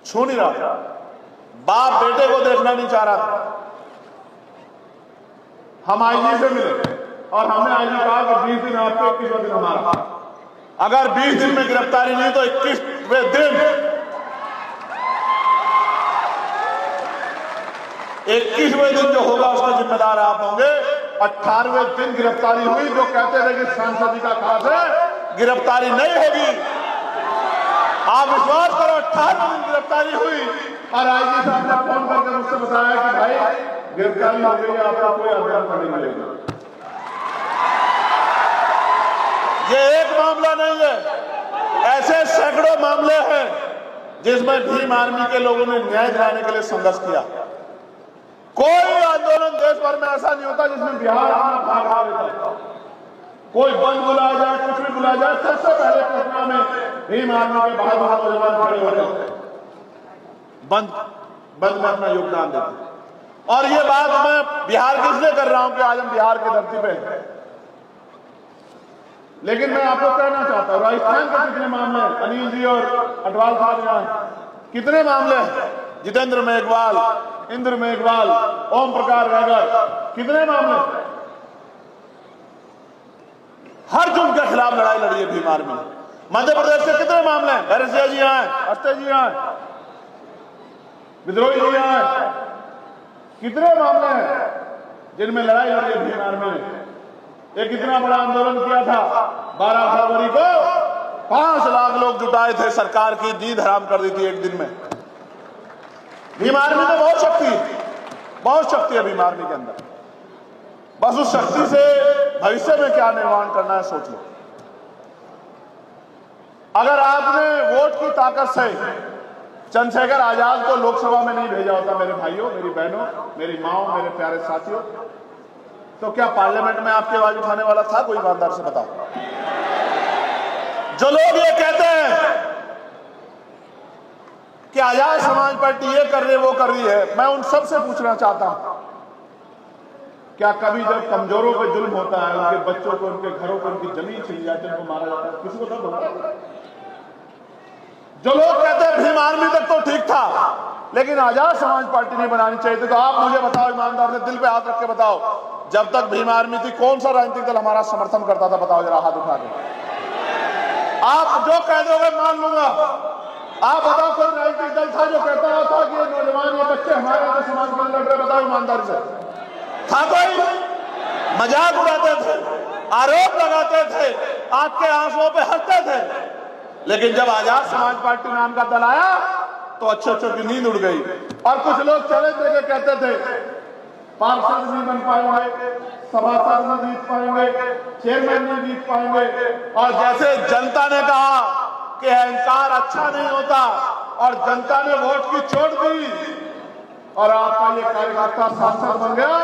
छू नहीं रहा था। बाप बेटे को देखना नहीं चाह रहा था। हम आईजी से मिले और हमने आईजी कहा कि 20 दिन आपके, 21वें दिन हमारा। अगर 20 दिन में गिरफ्तारी नहीं तो 21वें दिन 21वें दिन जो होगा उसका जिम्मेदार आप होंगे। 18वें दिन गिरफ्तारी हुई। जो कहते थे कि सांसद जी का खास है, गिरफ्तारी नहीं होगी। आप विश्वास करो, 18वें दिन गिरफ्तारी हुई और आईजी साहब ने फोन करके मुझसे बताया कि भाई गिरफ्तारी हो गई, आपका कोई आंदोलन नहीं मिलेगा। ये एक मामला नहीं है, ऐसे सैकड़ों मामले हैं जिसमें भीम आर्मी के लोगों ने न्याय दिलाने के लिए संघर्ष किया। कोई आंदोलन देश भर में ऐसा नहीं होता जिसमें बिहार अपना भाग लेता। कोई बंद बुलाया जाए, कुछ भी बुलाया जाए, सबसे पहले पटना में भीम आर्मी के बहादुर नौजवान खड़े होते, बंद में अपना योगदान देते। और ये बात मैं बिहार के इसलिए कर रहा हूं कि आज हम बिहार की धरती पे हैं। लेकिन मैं आपको कहना चाहता हूं, राजस्थान के कितने मामले हैं, अनिल जी और अटवाल साहब यहाँ कितने मामले हैं, जितेंद्र मेघवाल, इंद्र मेघवाल, ओम प्रकाश रागर, कितने मामले, हर जुर्म के खिलाफ लड़ाई लड़ी है भीम आर्मी ने। मध्य प्रदेश के कितने मामले हैं, भैरसिया जी आए, अस्ते जी आए, विद्रोही जी आए, कितने मामले हैं जिनमें लड़ाई लड़ी है भीम आर्मी ने। एक इतना बड़ा आंदोलन किया था 12 फरवरी को, 5 लाख लोग जुटाए थे, सरकार की नींद हराम कर दी थी एक दिन में। भीम आर्मी में बहुत शक्ति है भीम आर्मी के अंदर। बस उस शक्ति से भविष्य में क्या निर्माण करना है सोच लो। अगर आपने वोट की ताकत से चंद्रशेखर आजाद को लोकसभा में नहीं भेजा होता, मेरे भाइयों, मेरी बहनों, मेरी माओ, मेरे प्यारे साथियों, तो क्या पार्लियामेंट में आपकी आवाज उठाने वाला था कोई? ईमानदार से बताओ। जो लोग ये कहते हैं कि आजाद समाज पार्टी ये कर रही है, वो कर रही है, मैं उन सब से पूछना चाहता हूं, क्या कभी जब कमजोरों पे जुल्म होता है, उनके बच्चों को, उनके घरों को, उनकी जमीन छीन जाती है, उनको मारा जाता है, किसी को दर्द होता है? जो लोग कहते हैं भीम आर्मी तक तो ठीक था लेकिन आजाद समाज पार्टी नहीं बनानी चाहिए थी, तो आप मुझे बताओ ईमानदार से, दिल पे हाथ रख के बताओ, जब तक भीम आर्मी थी कौन सा राजनीतिक दल हमारा समर्थन करता था? बताओ जरा, हाथ उठा दो। आप जो कह दोगे मान लूंगा। आप बताओ कोई राजनीतिक दल था जो कहता था कि ये नौजवान, ये बच्चे हमारे यहाँ समाज के लिए लड़ रहे? बताओ ईमानदारी से, था कोई? मजाक उड़ाते थे, आरोप लगाते थे, आपके आंसुओं पे हंसते थे। लेकिन जब आजाद समाज पार्टी नाम का दल आया तो अच्छे की नींद उड़ गई। और कुछ लोग चले थे कहते थे पार्षद नहीं बन पाएंगे, सभासद नहीं जीत पाएंगे, चेयरमैन नहीं जीत पाएंगे। और जैसे जनता ने कहा कि अहंकार अच्छा नहीं होता और जनता ने वोट की चोट दी और आपका ये कार्यकर्ता सांसद बन गया,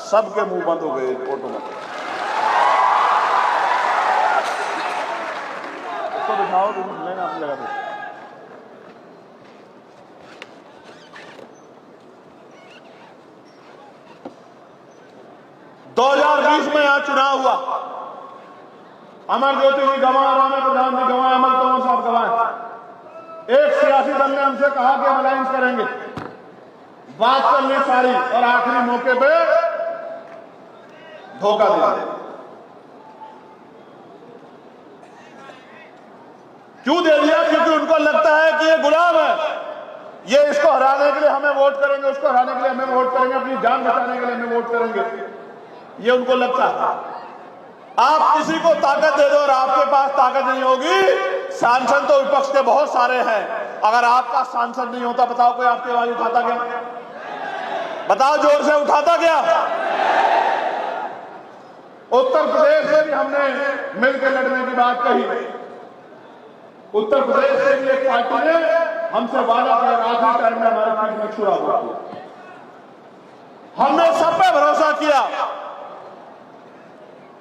सबके मुंह बंद हो गए ऑटोमेटिक। इसको दिखाओ, लेना आप लगा दो। 2020 में यहां चुनाव हुआ, अमर ज्योति जी गवाए, राणा प्रधान जी गवाए, अमर तोमर साहब गवाए। एक सियासी दल ने हमसे कहा कि हम अलायंस करेंगे, बात कर ली सारी और आखिरी मौके पे धोखा दिया। क्यों दे दिया? क्योंकि उनको लगता है कि ये गुलाम है, ये इसको हराने के लिए हमें वोट करेंगे, उसको हराने के लिए हमें वोट करेंगे, अपनी जान बचाने के लिए हमें वोट करेंगे, ये उनको लगता है। आप किसी को ताकत दे दो और आपके पास ताकत नहीं होगी। सांसद तो विपक्ष के बहुत सारे हैं, अगर आपका सांसद नहीं होता, बताओ कोई आपकी आवाज उठाता क्या? बताओ, जोर से उठाता क्या? उत्तर प्रदेश में भी हमने मिलकर लड़ने की बात कही। उत्तर प्रदेश से भी एक पार्टी ने हमसे वादा किया, आखिरी टाइम में हमारे पीठ में छुरा हुआ। हमने सब पे भरोसा किया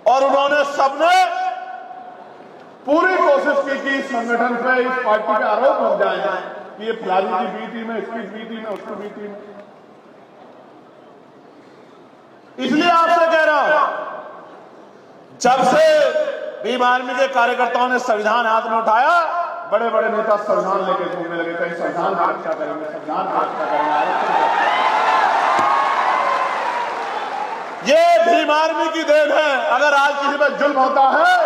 और उन्होंने सबने पूरी कोशिश की कि इस संगठन पे, इस पार्टी पे आरोप लग जाए कि ये फलानी की बी टीम है, इसकी बी टीम है, उसकी बी टीम है। इसलिए आपसे कह रहा हूं, जब से भीम आर्मी के कार्यकर्ताओं ने संविधान हाथ में उठाया, बड़े बड़े नेता संविधान लेके घूमने लगे, कहीं संविधान की रक्षा करेंगे, संविधान की रक्षा करेंगे। ये भीम आर्मी की देन है। अगर आज किसी पर जुल्म होता है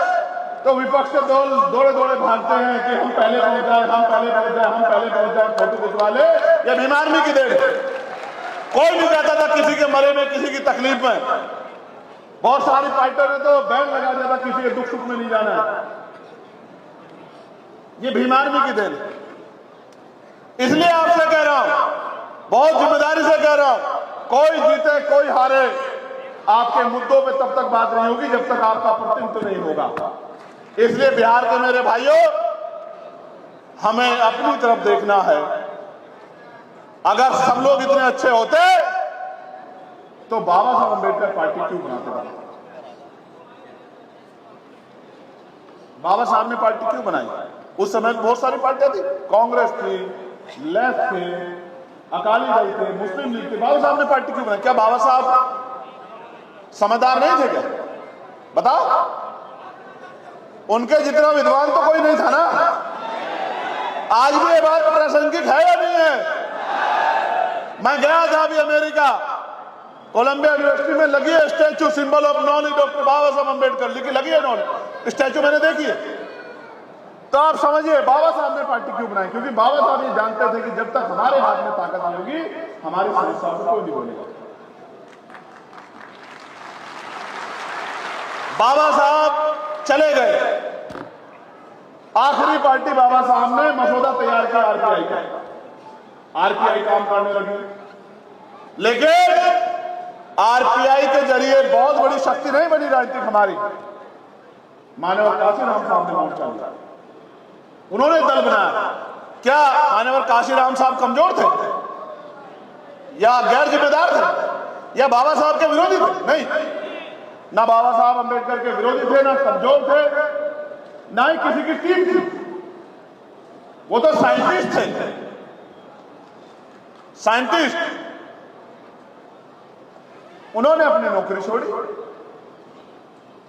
तो विपक्ष के दौड़े दौड़े भागते हैं कि हम पहले पहुंच जाए, हम पहले पहुंच जाए, हम पहले पहुंच जाए, फोटो खिंचवा ले। ये भीम आर्मी की देन है। कोई नहीं चाहता था किसी के मरे में, किसी की तकलीफ में। बहुत सारी पार्टियों ने तो बैन लगा दिया था, किसी के दुख सुख में नहीं जाना है। ये भीम आर्मी की देन है। इसलिए आपसे कह रहा हूं, बहुत जिम्मेदारी से कह रहा हूं, कोई जीते कोई हारे, आपके मुद्दों पे तब तक बात नहीं होगी जब तक आपका प्रतिनिधित्व नहीं होगा। इसलिए बिहार के मेरे भाइयों, हमें अपनी तरफ देखना है। अगर सब लोग इतने अच्छे होते तो बाबा साहब अम्बेडकर पार्टी क्यों बनाते? बाबा साहब ने पार्टी क्यों बनाई? उस समय बहुत सारी पार्टियां थी, कांग्रेस थी, लेफ्ट थे, अकाली दल थे, मुस्लिम लीग थे। बाबा साहब ने पार्टी क्यों बनाई? क्या बाबा साहब समझदार नहीं थे क्या? बताओ, उनके जितना विद्वान तो कोई नहीं था ना। आज भी ये बात प्रासंगिक है या नहीं है? मैं गया था अभी अमेरिका, कोलंबिया यूनिवर्सिटी में लगी है statue, symbol of knowledge, doctor Baba Saheb Ambedkar लगी है नॉलेज स्टैचू, मैंने देखी है। तो आप समझिए बाबा साहब ने पार्टी क्यों बनाई? क्योंकि बाबा साहब ये जानते थे कि जब तक हमारे हाथ में ताकत नहीं होगी, हमारी समस्याओं को कोई नहीं बोलेगा। बाबा साहब चले गए, आखिरी पार्टी बाबा साहब ने मसौदा तैयार किया आरपीआई का। आरपीआई काम करने लगी, लेकिन आरपीआई के जरिए बहुत बड़ी शक्ति नहीं बनी राजनीतिक हमारी। मान्यवर काशीराम साहब ने मोर्चा लिया, उन्होंने दल बनाया। क्या मान्यवर काशीराम साहब कमजोर थे या गैर जिम्मेदार थे या बाबा साहब के विरोधी थे? नहीं, ना बाबा साहब अम्बेडकर के विरोधी थे, ना कमजोर थे, ना ही किसी की टीम थी। वो तो साइंटिस्ट थे, साइंटिस्ट। उन्होंने अपनी नौकरी छोड़ी,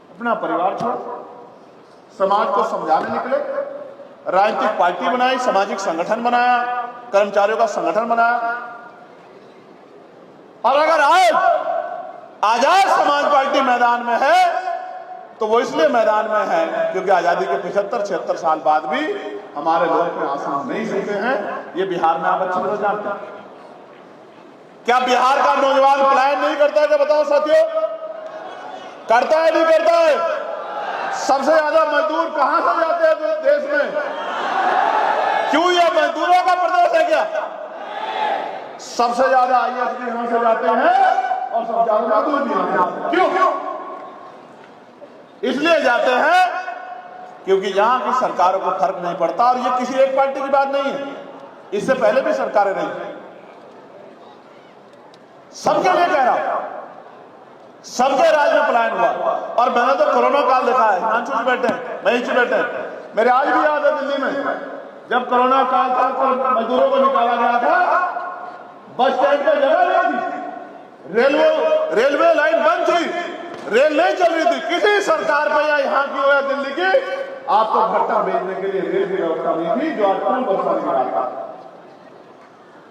अपना परिवार छोड़ा, समाज को समझाने निकले, राजनीतिक पार्टी बनाई, सामाजिक संगठन बनाया, कर्मचारियों का संगठन बनाया। और अगर आज आजाद समाज पार्टी मैदान में है तो वो इसलिए मैदान में है क्योंकि आजादी के 75-76 साल बाद भी हमारे लोग अपने आंसू नहीं सुनते हैं। ये बिहार में आप अच्छी तरह जानते हैं। क्या बिहार का नौजवान पलायन नहीं करता है? क्या बताओ साथियों, करता है नहीं करता है? सबसे ज्यादा मजदूर कहां से जाते हैं देश में? क्यों ये मजदूरों का प्रदेश है क्या? सबसे ज्यादा आईएएस भी यहां से जाते हैं और सबसे ज्यादा मजदूर भी यहां से। क्यों? इसलिए जाते हैं क्योंकि यहां की सरकारों को फर्क नहीं पड़ता। और ये किसी एक पार्टी की बात नहीं है, इससे पहले भी सरकारें रही, सबके लिए कह रहा हूं, सबके राज में पलायन हुआ। और मैंने तो कोरोना काल देखा है, हिमांशु जी बैठे हैं, महेश जी बैठे हैं, मेरे आज भी याद है दिल्ली में जब कोरोना काल था तो मजदूरों को निकाला गया था, बस स्टैंड पर जगह नहीं थी, रेलवे लाइन बंद थी, रेल नहीं चल रही थी। किसी सरकार पे या यहाँ की हो या दिल्ली की, आपको भट्टा भेजने के लिए रेल की व्यवस्था नहीं थी जो आज पूर्ण व्यवस्था निकाल था।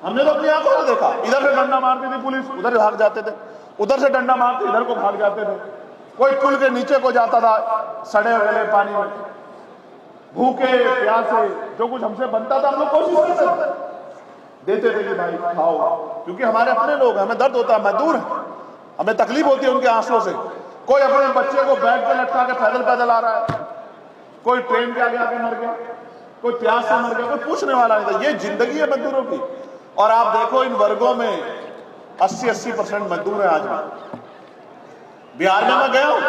हमने तो अपनी आंखों से देखा, इधर से डंडा मारती थी पुलिस, उधर भाग जाते थे, उधर से डंडा मारते इधर को भाग जाते थे। कोई पुल के नीचे को जाता था सड़े हुए पानी में, भूखे प्यासे, जो कुछ हमसे बनता था हम लोग कोशिश करते थे, देते थे कि भाई खाओ, क्योंकि हमारे अपने लोग हैं, हमें दर्द होता है, मजदूर है, हमें तकलीफ होती है उनके आंसुओं से। कोई अपने बच्चे को बैग पे लटका के पैदल पैदल आ रहा है, कोई ट्रेन के आगे आके मर गया, कोई प्यास से मर गया, कोई पूछने वाला नहीं था। ये जिंदगी है मजदूरों की। और आप देखो इन वर्गों में 80% मजदूर है आज भी। बिहार में मैं गया हूं,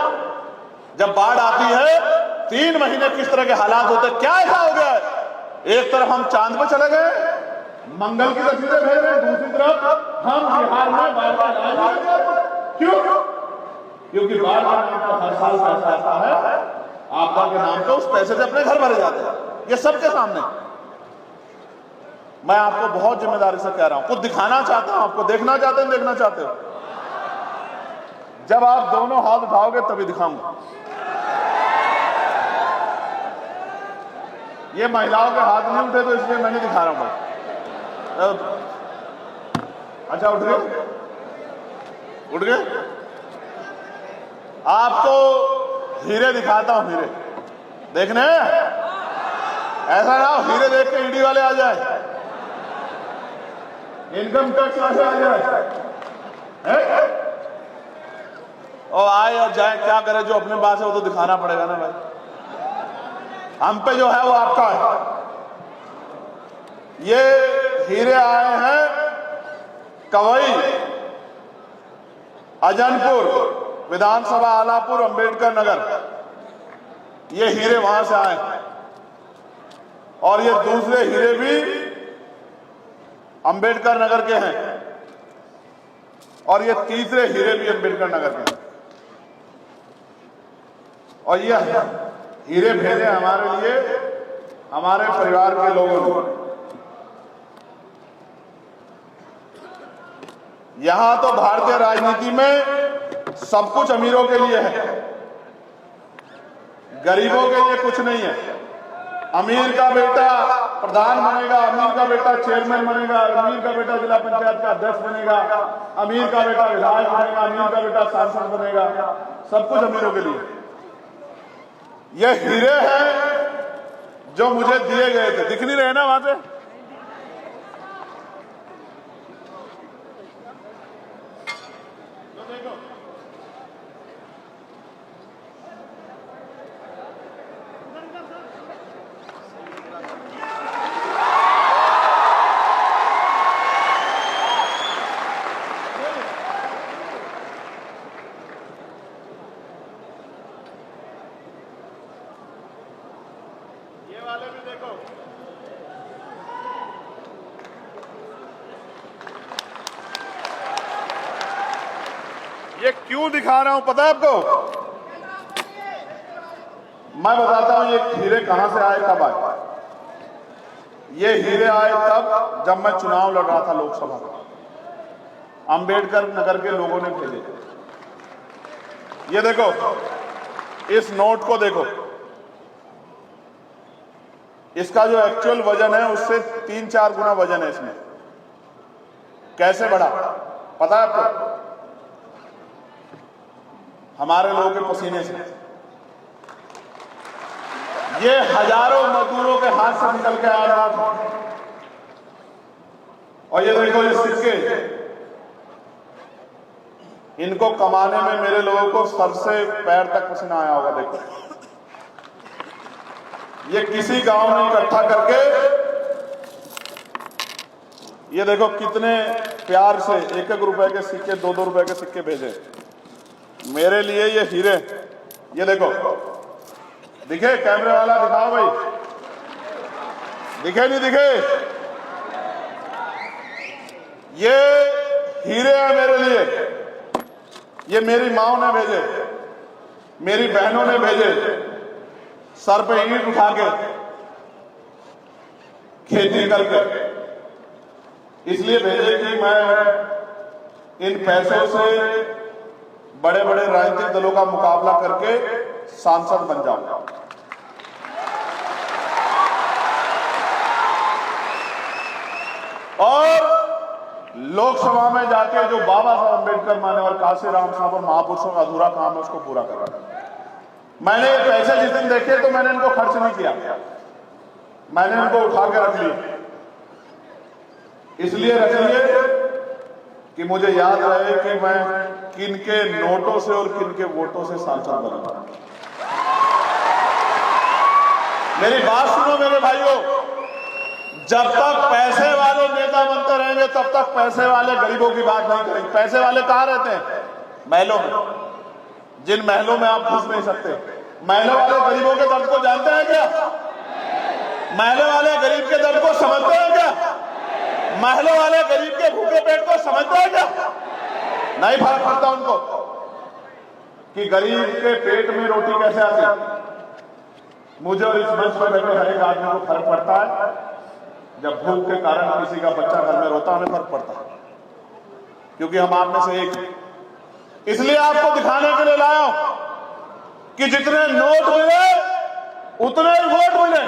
जब बाढ़ आती है 3 महीने किस तरह के हालात होते हैं। क्या ऐसा हो गया है? एक तरफ हम चांद पे चले गए, मंगल की तस्वीरें भेज रहे हैं, दूसरी तरफ हम बिहार में बाढ़ का इलाज। क्यों? क्योंकि बाढ़ का नाम पर हर साल पैसा आता है, आपदा के नाम पे उस पैसे से अपने घर भरे जाते हैं। ये सबके सामने मैं आपको बहुत जिम्मेदारी से कह रहा हूं, कुछ दिखाना चाहता हूं आपको, देखना चाहते हैं, देखना चाहते हो, जब आप दोनों हाथ उठाओगे तभी दिखाऊंगा। ये महिलाओं के हाथ नहीं उठे तो इसलिए मैं नहीं दिखा रहा हूं भाई। अच्छा उठ गए, उठ गए। आपको हीरे दिखाता हूं, हीरे देखने, ऐसा ना हो हीरे देख के ईडी वाले आ जाए, इनकम टैक्स वाले आ जाए, और आए और जाए, क्या करे, जो अपने पास है वो तो दिखाना पड़ेगा ना भाई। हम पे जो है वो आपका है। ये हीरे आए हैं कवई, अजनपुर विधानसभा, आलापुर, अंबेडकर नगर, ये हीरे वहां से आए। और ये दूसरे हीरे भी अंबेडकर नगर के हैं, और ये तीसरे हीरे भी अंबेडकर नगर के हैं। और ये हीरे भेजे हमारे लिए, हमारे परिवार के लोगों ने। यहां तो भारतीय राजनीति में सब कुछ अमीरों के लिए है, गरीबों के लिए कुछ नहीं है। अमीर का बेटा प्रधान बनेगा, अमीर का बेटा चेयरमैन बनेगा, अमीर का बेटा जिला पंचायत का अध्यक्ष बनेगा, अमीर का बेटा विधायक बनेगा, अमीर का बेटा सांसद बनेगा, सब कुछ अमीरों के लिए। ये हीरे हैं जो मुझे दिए गए थे, दिख नहीं रहे ना वहां से? वाले भी देखो, ये क्यों दिखा रहा हूं पता है आपको? मैं बताता हूं ये हीरे कहां से आए, कब आए। ये हीरे आए तब जब मैं चुनाव लड़ रहा था लोकसभा का, अंबेडकर नगर के लोगों ने भेजे। ये देखो, इस नोट को देखो, इसका जो एक्चुअल वजन है उससे 3-4 गुना वजन है इसमें। कैसे बढ़ा पता है आपको? हमारे लोगों के पसीने से। ये हजारों मजदूरों के हाथ से निकल के आ रहा था। और ये देखो ये सिक्के, इनको कमाने में मेरे लोगों को सर से पैर तक पसीना आया होगा। देखो ये किसी गांव में इकट्ठा करके, ये देखो कितने प्यार से 1-1 रुपए के सिक्के, 2-2 रुपए के सिक्के भेजे मेरे लिए। ये हीरे, ये देखो, दिखे कैमरे वाला, दिखाओ भाई, दिखे नहीं दिखे? ये हीरे हैं मेरे लिए। ये मेरी माओ ने भेजे, मेरी बहनों ने भेजे, सर पे ईंट उठा के, खेती करके इसलिए भेजे कि मैं इन पैसों से बड़े बड़े राजनीतिक दलों का मुकाबला करके सांसद बन जाऊंगा। और लोकसभा में जाके जो बाबा साहब अम्बेडकर मान्यवर काशीराम साहब और महापुरुषों का अधूरा काम है उसको पूरा करना। मैंने ये पैसे जिस दिन देखे तो मैंने इनको खर्च नहीं किया, मैंने इनको उठा के रख लिया। इसलिए रख लिए कि मुझे याद रहे कि मैं किन के नोटों से और किन के वोटों से सांसद बना। मेरी बात सुनो मेरे भाइयों, जब तक पैसे वाले नेता बनते रहेंगे तब तक पैसे वाले गरीबों की बात नहीं करेंगे। पैसे वाले कहां रहते हैं? महलों में, जिन महलों में आप घुस नहीं सकते। महलों वाले गरीबों के दर्द को जानते हैं क्या? महलों वाले गरीब के दर्द को समझते हैं क्या? महलों वाले गरीब के भूखे पेट को समझते हैं क्या? नहीं फर्क पड़ता उनको कि गरीब के पेट में रोटी कैसे आती है। मुझे और इस मंच पर बैठे हर एक आदमी को फर्क पड़ता है। जब भूख के कारण किसी का बच्चा घर में रोता, हमें फर्क पड़ता है, क्योंकि हम आप में से एक हैं। इसलिए आपको दिखाने के लिए लाया हूं कि जितने नोट मिले उतने ही वोट मिले।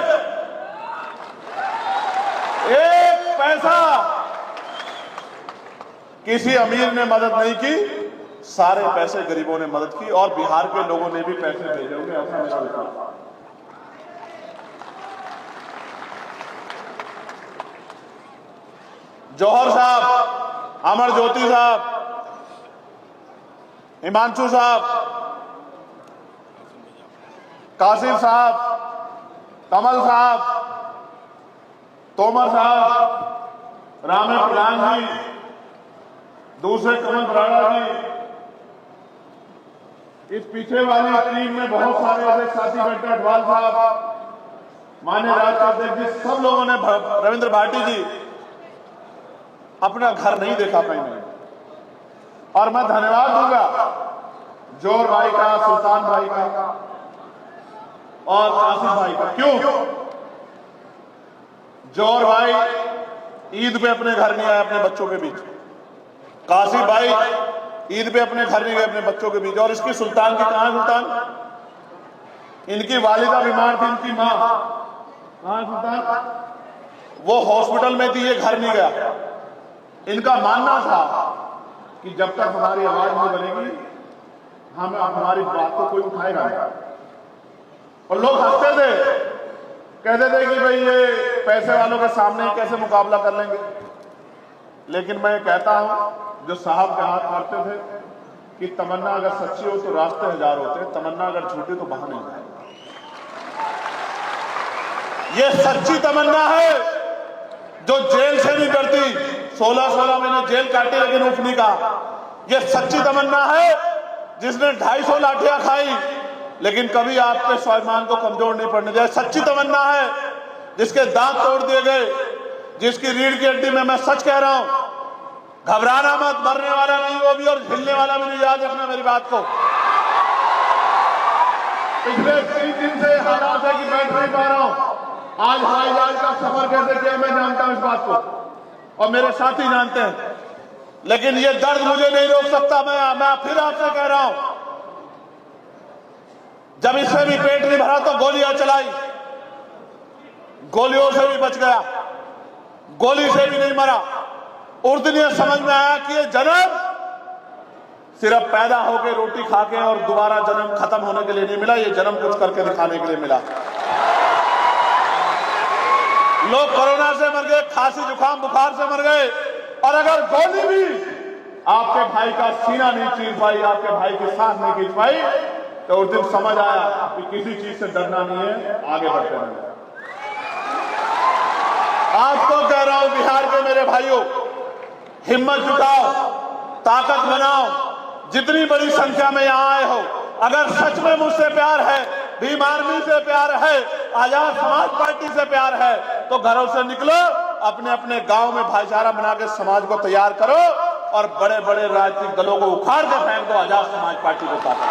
एक पैसा किसी अमीर ने मदद नहीं की, सारे पैसे गरीबों ने मदद की। और बिहार के लोगों ने भी पैसे भेजे होंगे, ऐसा मेरा विश्वास। जौहर साहब, अमर ज्योति साहब, हिमांशु साहब, कासिम साहब, कमल साहब, तोमर साहब, रामे प्रधान जी, दूसरे कमल बराड़ा जी, इस पीछे वाली टीम में बहुत सारे ऐसे साथी बैठे, अडवाल साहब, माननीय राष्ट्रीय अध्यक्ष जी, सब लोगों ने, रविंद्र भाटी जी, अपना घर नहीं देखा पाएंगे। और मैं धन्यवाद दूंगा जोर भाई का, सुल्तान भाई का और कासिम भाई का। क्यों? जोर भाई ईद पे अपने घर नहीं आए अपने बच्चों के बीच, कासिम भाई ईद पे अपने घर नहीं गए अपने बच्चों के बीच। और इसकी सुल्तान की कहां? सुल्तान, इनकी वालिदा बीमार थी, इनकी मां कहां? सुल्तान वो हॉस्पिटल में थी, ये घर नहीं गया। इनका मानना था कि जब तक हमारी आवाज नहीं बनेगी हमारी बात को कोई उठाएगा नहीं। और लोग हंसते थे, कहते थे कि भाई ये पैसे वालों के सामने कैसे मुकाबला कर लेंगे। लेकिन मैं कहता हूं, जो साहब के हाथ मारते थे कि तमन्ना अगर सच्ची हो तो रास्ते हजार होते, तमन्ना अगर झूठी तो बहाने होते। ये सच्ची तमन्ना है जो जेल से नहीं डरती। 16-16 महीने जेल काटी लेकिन उफ नहीं कहा। ये सच्ची तमन्ना है जिसने 250 लाठियां खाई लेकिन कभी आपके स्वाभिमान को कमजोर नहीं पड़ने दिया। सच्ची तमन्ना है जिसके दांत तोड़ दिए गए, जिसकी रीढ़ की हड्डी में, मैं सच कह रहा हूं, घबराना मत, मरने वाला नहीं वो भी और हिलने वाला भी नहीं। याद रखना मेरी बात को। पिछले 3 दिन से हालात है कि बैठ नहीं पा रहा हूं। आज हवाई जहाज का सफर कैसे किया मैं जानता हूं इस बात को, और मेरे साथी जानते हैं। लेकिन ये दर्द मुझे नहीं रोक सकता। मैं फिर आपसे कह रहा हूं, जब इससे भी पेट नहीं भरा तो गोलियां चलाई, गोलियों से भी बच गया, गोली से भी नहीं मरा। उस दिन ये समझ में आया कि ये जन्म सिर्फ पैदा होके रोटी खा के और दोबारा जन्म खत्म होने के लिए नहीं मिला, ये जन्म कुछ करके दिखाने के लिए मिला। लोग कोरोना से मर गए, खांसी जुकाम बुखार से मर गए, और अगर गोली भी आपके भाई का सीना नहीं चीर पाई, आपके भाई की सांस नहीं खींच पाई, तो उस दिन समझ आया कि किसी चीज से डरना नहीं है, आगे बढ़ते रहना। आपको कह रहा हूं बिहार के मेरे भाइयों, हिम्मत जुटाओ, ताकत बनाओ, जितनी बड़ी संख्या में यहां आए हो, अगर सच में मुझसे प्यार है, भीम आर्मी से प्यार है, आजाद समाज पार्टी से प्यार है, तो घरों से निकलो, अपने अपने गांव में भाईचारा बना के समाज को तैयार करो और बड़े बड़े राजनीतिक दलों को उखाड़ के फेंक दो, आजाद समाज पार्टी को ताकत।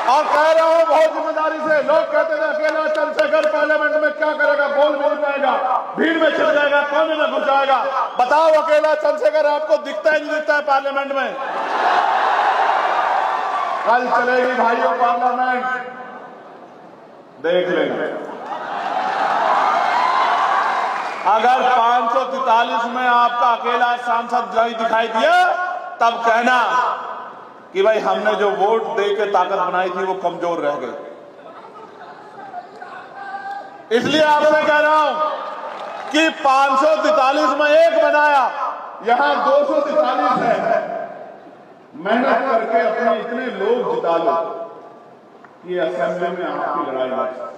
और कह रहा हूं बहुत जिम्मेदारी से, लोग कहते थे अकेला चंद्रशेखर पार्लियामेंट में क्या करेगा, बोल भी नहीं पाएगा, भीड़ में छिप जाएगा, कोने में घुस जाएगा। बताओ अकेला चंद्रशेखर आपको दिखता ही नहीं दिखता है पार्लियामेंट में? कल चलेगी भाइयों पार्लियामेंट, देख लेंगे। अगर 543 में आपका अकेला सांसद नहीं दिखाई दिया, तब कहना कि भाई हमने जो वोट दे के ताकत बनाई थी वो कमजोर रह गई। इसलिए आपसे कह रहा हूं कि 543 में एक बनाया, यहां 243 है। मेहनत करके अपने इतने लोग जिता लो कि असेंबली में आपकी लड़ाई लड़ सकते।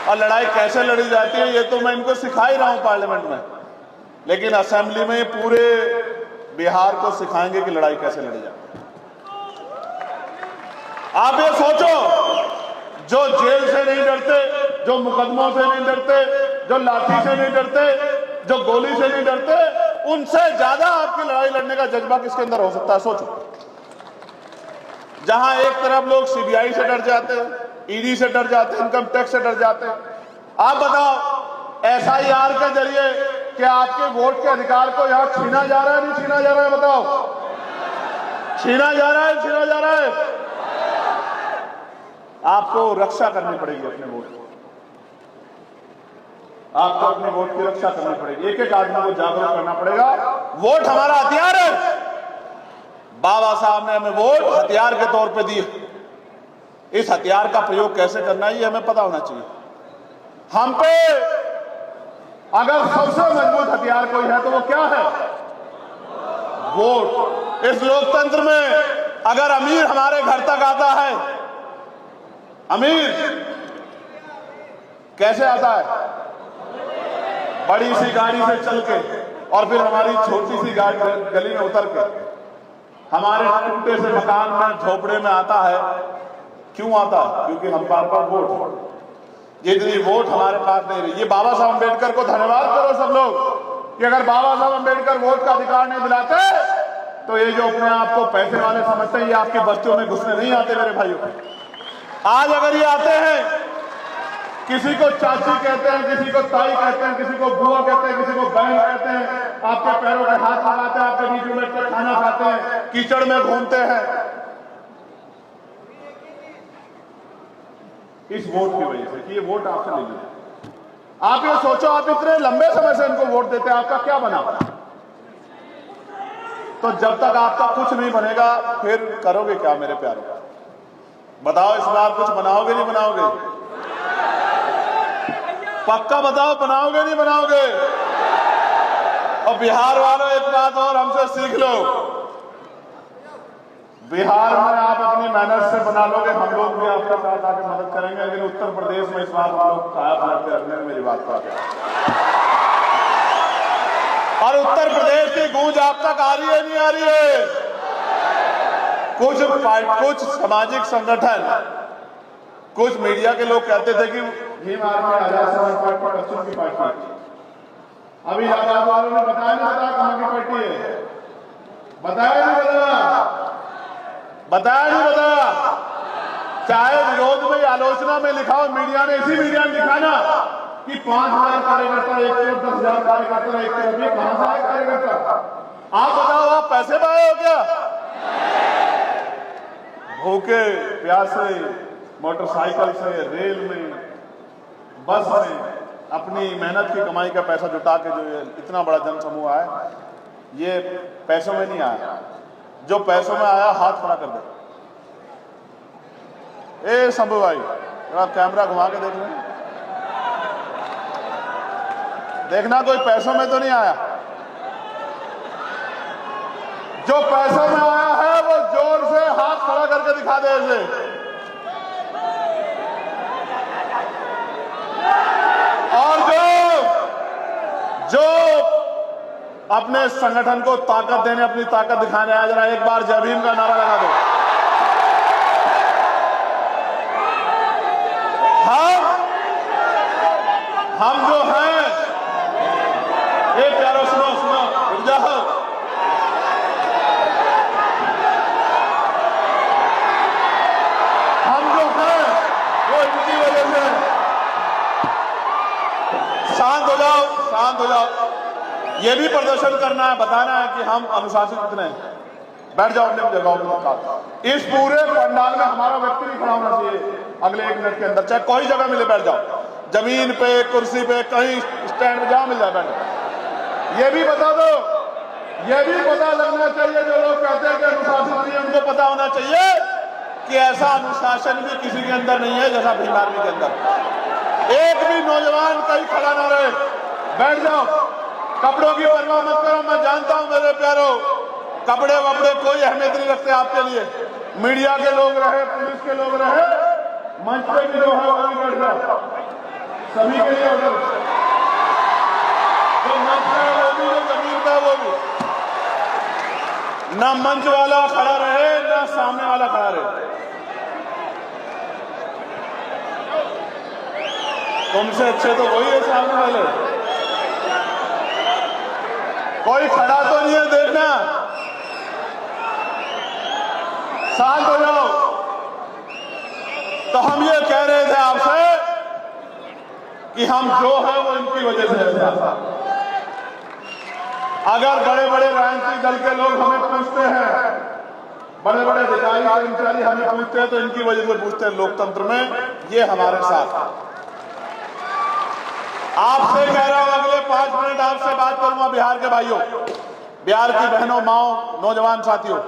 और लड़ाई कैसे लड़ी जाती है ये तो मैं इनको सिखा ही रहा हूं पार्लियामेंट में, लेकिन असेंबली में पूरे बिहार को सिखाएंगे कि लड़ाई कैसे लड़ी जाती है। आप ये सोचो, जो जेल से नहीं डरते, जो मुकदमों से नहीं डरते, जो लाठी से नहीं डरते, जो गोली से नहीं डरते, उनसे ज्यादा आपकी लड़ाई लड़ने का जज्बा किसके अंदर हो सकता है? सोचो। जहां एक तरफ लोग सीबीआई से डर जाते हैं, ईडी से डर जाते हैं, इनकम टैक्स से डर जाते हैं, आप बताओ एसआईआर के जरिए क्या आपके वोट के अधिकार को यहां छीना जा रहा है, नहीं छीना जा रहा है? बताओ, छीना जा रहा है, छीना जा रहा है। आपको रक्षा करनी पड़ेगी अपने वोट की, आपको अपने वोट की रक्षा करनी पड़ेगी, एक एक आदमी को जागरूक करना पड़ेगा। वोट हमारा हथियार है, बाबा साहब ने हमें वोट हथियार के तौर पे दिए। इस हथियार का प्रयोग कैसे करना है ये हमें पता होना चाहिए। हम पे अगर सबसे मजबूत हथियार कोई है तो वो क्या है? वोट। इस लोकतंत्र में अगर अमीर हमारे घर तक आता है, अमीर कैसे आता है? बड़ी सी गाड़ी से चल के, और फिर हमारी छोटी सी गाड़ी गली में उतर के हमारे टूटे से मकान में, झोपड़े में आता है। क्यों आता है? क्योंकि हम बार बार वोट, जितनी वोट हमारे पास नहीं रही। ये बाबा साहब अम्बेडकर को धन्यवाद करो सब लोग कि अगर बाबा साहब अम्बेडकर वोट का अधिकार नहीं दिलाते तो ये जो अपने आप को पैसे वाले समझते हैं, ये आपकी बस्तियों में घुसने नहीं आते मेरे भाइयों। आज अगर ये आते हैं, किसी को चाची कहते हैं, किसी को ताई कहते हैं, किसी को बुआ कहते हैं, किसी को बहन कहते हैं, आपके पैरों पे हाथ लगाते हैं, आपके बीच में बैठकर खाना खाते हैं, कीचड़ में घूमते हैं, इस वोट की वजह से कि ये वोट आपसे नहीं लिया। आप ये सोचो, आप इतने लंबे समय से इनको वोट देते हैं, आपका क्या बना? तो जब तक आपका कुछ नहीं बनेगा फिर करोगे क्या मेरे प्यारों? बताओ इस बार कुछ बनाओगे नहीं बनाओगे? पक्का बताओ, बनाओगे नहीं बनाओगे? और बिहार वालों एक बात और हमसे सीख लो, बिहार में आप अपनी मेहनत से बना लोगे, हम लोग भी आपके साथ आके मदद करेंगे, लेकिन उत्तर प्रदेश में इस बार हम लोग काया पलट के रखने में मेरी बात को आगे। और उत्तर प्रदेश की गूंज आप तक आ रही है नहीं आ रही है? कुछ सामाजिक संगठन, कुछ मीडिया के लोग कहते थे कि भीम आर्मी आजाद समाज पार्टी पश्चिम की पार्टी। अभी आजाद वालों ने बताया नहीं, बताया कहां की पार्टी है? बताया नहीं, बताया नहीं, बताया। चाहे विरोध में, आलोचना में लिखा हो, मीडिया ने, इसी मीडिया ने लिखा ना कि 5,000 कार्यकर्ता एक तरफ, 10,000 कार्यकर्ता एक तरफ, ये कहां से आए कार्यकर्ता? आप बताओ, आप पैसे पाए हो क्या? भूखे प्यासे मोटरसाइकिल से, रेल में, बस में अपनी मेहनत की कमाई का पैसा जुटा के जो ये इतना बड़ा जन समूह आया, ये पैसों में नहीं आया। जो पैसों में आया हाथ खड़ा कर दे। ए शंभू भाई, आप कैमरा घुमा के देख लें, देखना कोई पैसों में तो नहीं आया। जो पैसों में आया है वो जोर से हाथ खड़ा करके दिखा दे इसे। और जो अपने संगठन को ताकत देने, अपनी ताकत दिखाने आया, जरा एक बार जय भीम का नारा लगा दो। हम जो हैं, ये प्यारो सुनो सुनो, रुक जाओ। हम जो हैं वो इनकी वजह से। शांत हो जाओ, शांत हो जाओ। ये भी प्रदर्शन करना है, बताना है कि हम अनुशासित कितने हैं। बैठ जाओ अपने जगहों पर। इस पूरे पंडाल में हमारा व्यक्ति भी खड़ा होना चाहिए अगले 1 मिनट के अंदर, चाहे कोई जगह मिले बैठ जाओ, जमीन पे, कुर्सी पे, कहीं स्टैंड में, जहां मिल जाए बैठ। ये भी बता दो, ये भी पता लगना चाहिए, जो लोग कहते हैं कि अनुशासित नहीं है, उनको पता होना चाहिए कि ऐसा अनुशासन भी किसी के अंदर नहीं है जैसा भीम आर्मी के अंदर। एक भी नौजवान कहीं खड़ा ना रहे, बैठ जाओ। कपड़ों की परवाह मत करो, मैं जानता हूं मेरे प्यारो, कपड़े वपड़े कोई अहमियत नहीं रखते आपके लिए। मीडिया के लोग रहे, पुलिस के लोग रहे, मंच पे भी जो है वही बैठ जाओ, सभी के लिए उधर जो मंच पे है वो भी, जो जमीन पे है वो भी। ना मंच वाला खड़ा रहे, ना सामने वाला खड़ा रहे। तुमसे अच्छे तो वही है सामने वाले, कोई खड़ा तो नहीं है, देखना। शांत हो जाओ। तो हम ये कह रहे थे आपसे कि हम जो है वो इनकी वजह से है। अगर बड़े बड़े राजनीतिक दल के लोग हमें पूछते हैं, बड़े बड़े अधिकारी कर्मचारी हमें पूछते हैं, तो इनकी वजह से पूछते हैं। लोकतंत्र में ये हमारे साथ। आपसे कह रहा हूं, अगले 5 मिनट आपसे बात करूंगा बिहार के भाइयों, बिहार की बहनों, माओ, नौजवान साथियों।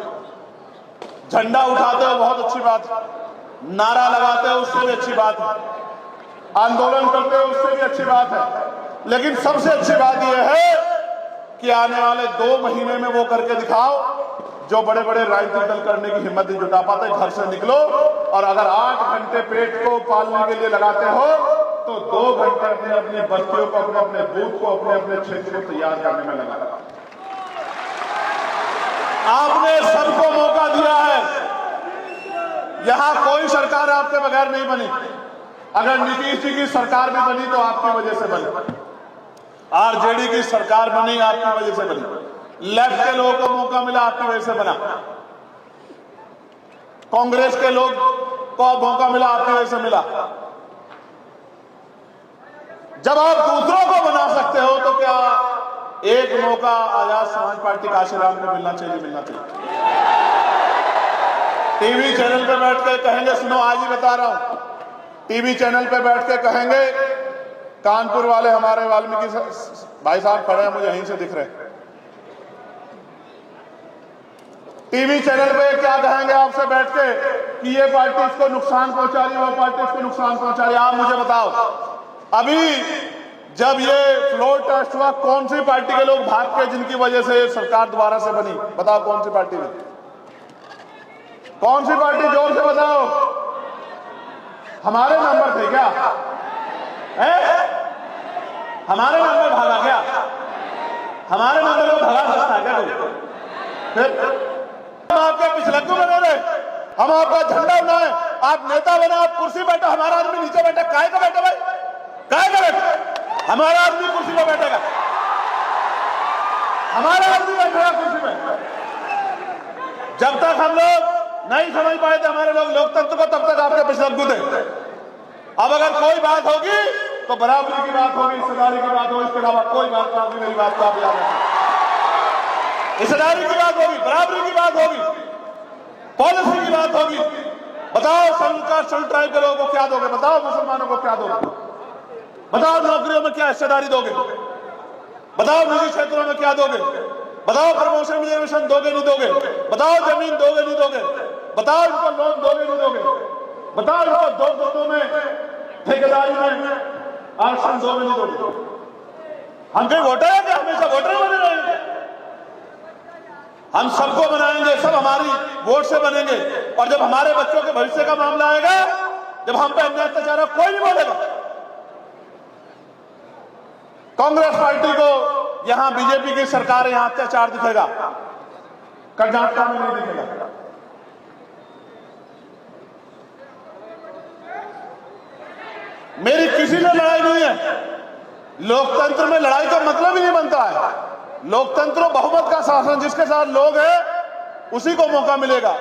झंडा उठाते हो बहुत अच्छी बात है, नारा लगाते हो उससे भी अच्छी बात है, आंदोलन करते हो उससे भी अच्छी बात है, लेकिन सबसे अच्छी बात यह है कि आने वाले 2 महीने में वो करके दिखाओ जो बड़े बड़े राजनीतिक दल करने की हिम्मत नहीं जुटा पाते। घर से निकलो और अगर 8 घंटे पेट को पालने के लिए लगाते हो तो 2 घंटे अपने अपने बस्तियों को, अपने अपने बूथ को, अपने अपने क्षेत्र को तैयार करने में लगा। आपने सबको मौका दिया है, यहां कोई सरकार आपके बगैर नहीं बनी। अगर नीतीश जी की सरकार भी बनी तो आपकी वजह से बनी, आरजेडी की सरकार बनी आपकी वजह से बनी, लेफ्ट के लोगों को मौका मिला आपकी वजह से बना, कांग्रेस के लोग को मौका मिला आपकी वजह से मिला। जब आप दूसरों को बना सकते हो तो क्या एक मौका आजाद समाज पार्टी काशीराम को मिलना चाहिए, मिलना चाहिए। टीवी चैनल पे बैठ के कहेंगे, सुनो आज ही बता रहा हूं, टीवी चैनल पे बैठ के कहेंगे, कानपुर वाले हमारे वाल्मीकि भाई साहब खड़े हैं, मुझे यहीं से दिख रहे, टीवी चैनल पे क्या कहेंगे आपसे बैठ के कि ये पार्टी इसको नुकसान पहुंचा रही है, वो पार्टी इसको नुकसान पहुंचा रही है। आप मुझे बताओ, अभी जब ये फ्लोर टेस्ट हुआ, कौन सी पार्टी के लोग भाग के जिनकी वजह से सरकार दोबारा से बनी? बताओ कौन सी पार्टी में, कौन सी पार्टी, जोर से बताओ। हमारे मेंबर थे क्या? हमारे मेंबर भागा क्या? हमारे मेंबर को भगा सकता है क्या कोई? फिर हम आपके पिछलग्गू बने रहे, हम आपका झंडा बनाए, आप नेता बने, आप कुर्सी बैठे, हमारा आदमी नीचे बैठे, काय का बैठे भाई, काय का बैठे? हमारा आदमी कुर्सी पे बैठेगा, हमारा आदमी बैठेगा कुर्सी पे। जब तक हम लोग नहीं समझ पाए थे हमारे लोग लोकतंत्र को, तब तक आपके पिछलग्गू थे। अब अगर कोई बात होगी तो बराबरी की बात होगी, हिस्सेदारी की बात होगी, इसके अलावा कोई बात नहीं होगी। मेरी बात को आप याद रखें, हिस्सेदारी की बात होगी, बराबरी की बात होगी, पॉलिसी की बात होगी। बताओ शेड्यूल ट्राइब के लोगों को क्या दोगे, बताओ मुसलमानों को क्या दोगे, बताओ नौकरियों में क्या हिस्सेदारी दोगे, बताओ निजी क्षेत्रों में क्या दोगे, बताओ प्रमोशन रिजर्वेशन दोगे नहीं दोगे, बताओ जमीन दोगे नहीं दोगे, बताओ इनको लोन दोगे नहीं दोगे, बताओ इनको दो गुटों में ठेकेदारी में आरक्षण दोगे नहीं दोगे। हम कहीं वोटर हैं क्या? हमेशा वोटर बने रहेंगे? हम सबको बनाएंगे, सब हमारी वोट से बनेंगे। और जब हमारे बच्चों के भविष्य का मामला आएगा, जब हम पे अन्याय अत्याचार कोई नहीं बोलेगा। कांग्रेस पार्टी को यहां बीजेपी की सरकार यहां अत्याचार दिखेगा, कर्नाटक में नहीं दिखेगा। मेरी किसी से लड़ाई नहीं है। लोकतंत्र में लड़ाई का मतलब ही नहीं बनता है। लोकतंत्र बहुमत का शासन, जिसके साथ लोग हैं उसी को मौका मिलेगा।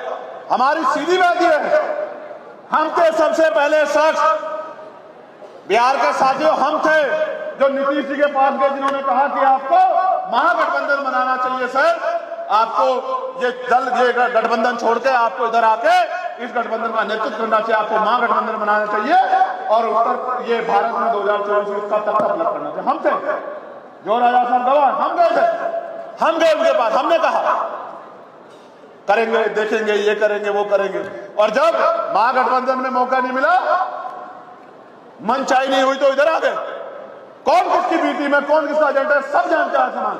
हमारी सीधी बात यह है, हम थे सबसे पहले शख्स, बिहार के साथियों, हम थे जो नीतीश जी के पास गए, जिन्होंने कहा कि आपको महागठबंधन बनाना चाहिए सर, आपको ये दल, ये गठबंधन छोड़ के आपको इधर आके इस गठबंधन का नेतृत्व करना चाहिए, आपको महागठबंधन बनाना चाहिए और उत्तर ये भारत में 2024 इसका तख्ता पलट करना चाहिए। हम थे जो राजा साहब गवाह, हम गए थे, हम गए उनके पास, हमने कहा करेंगे, देखेंगे, ये करेंगे, वो करेंगे। और जब महागठबंधन में मौका नहीं मिला, मनचाही नहीं हुई, तो इधर आ गए। कौन किसकी बीटी में, कौन किसका एजेंडा है, सब जानते हैं समान।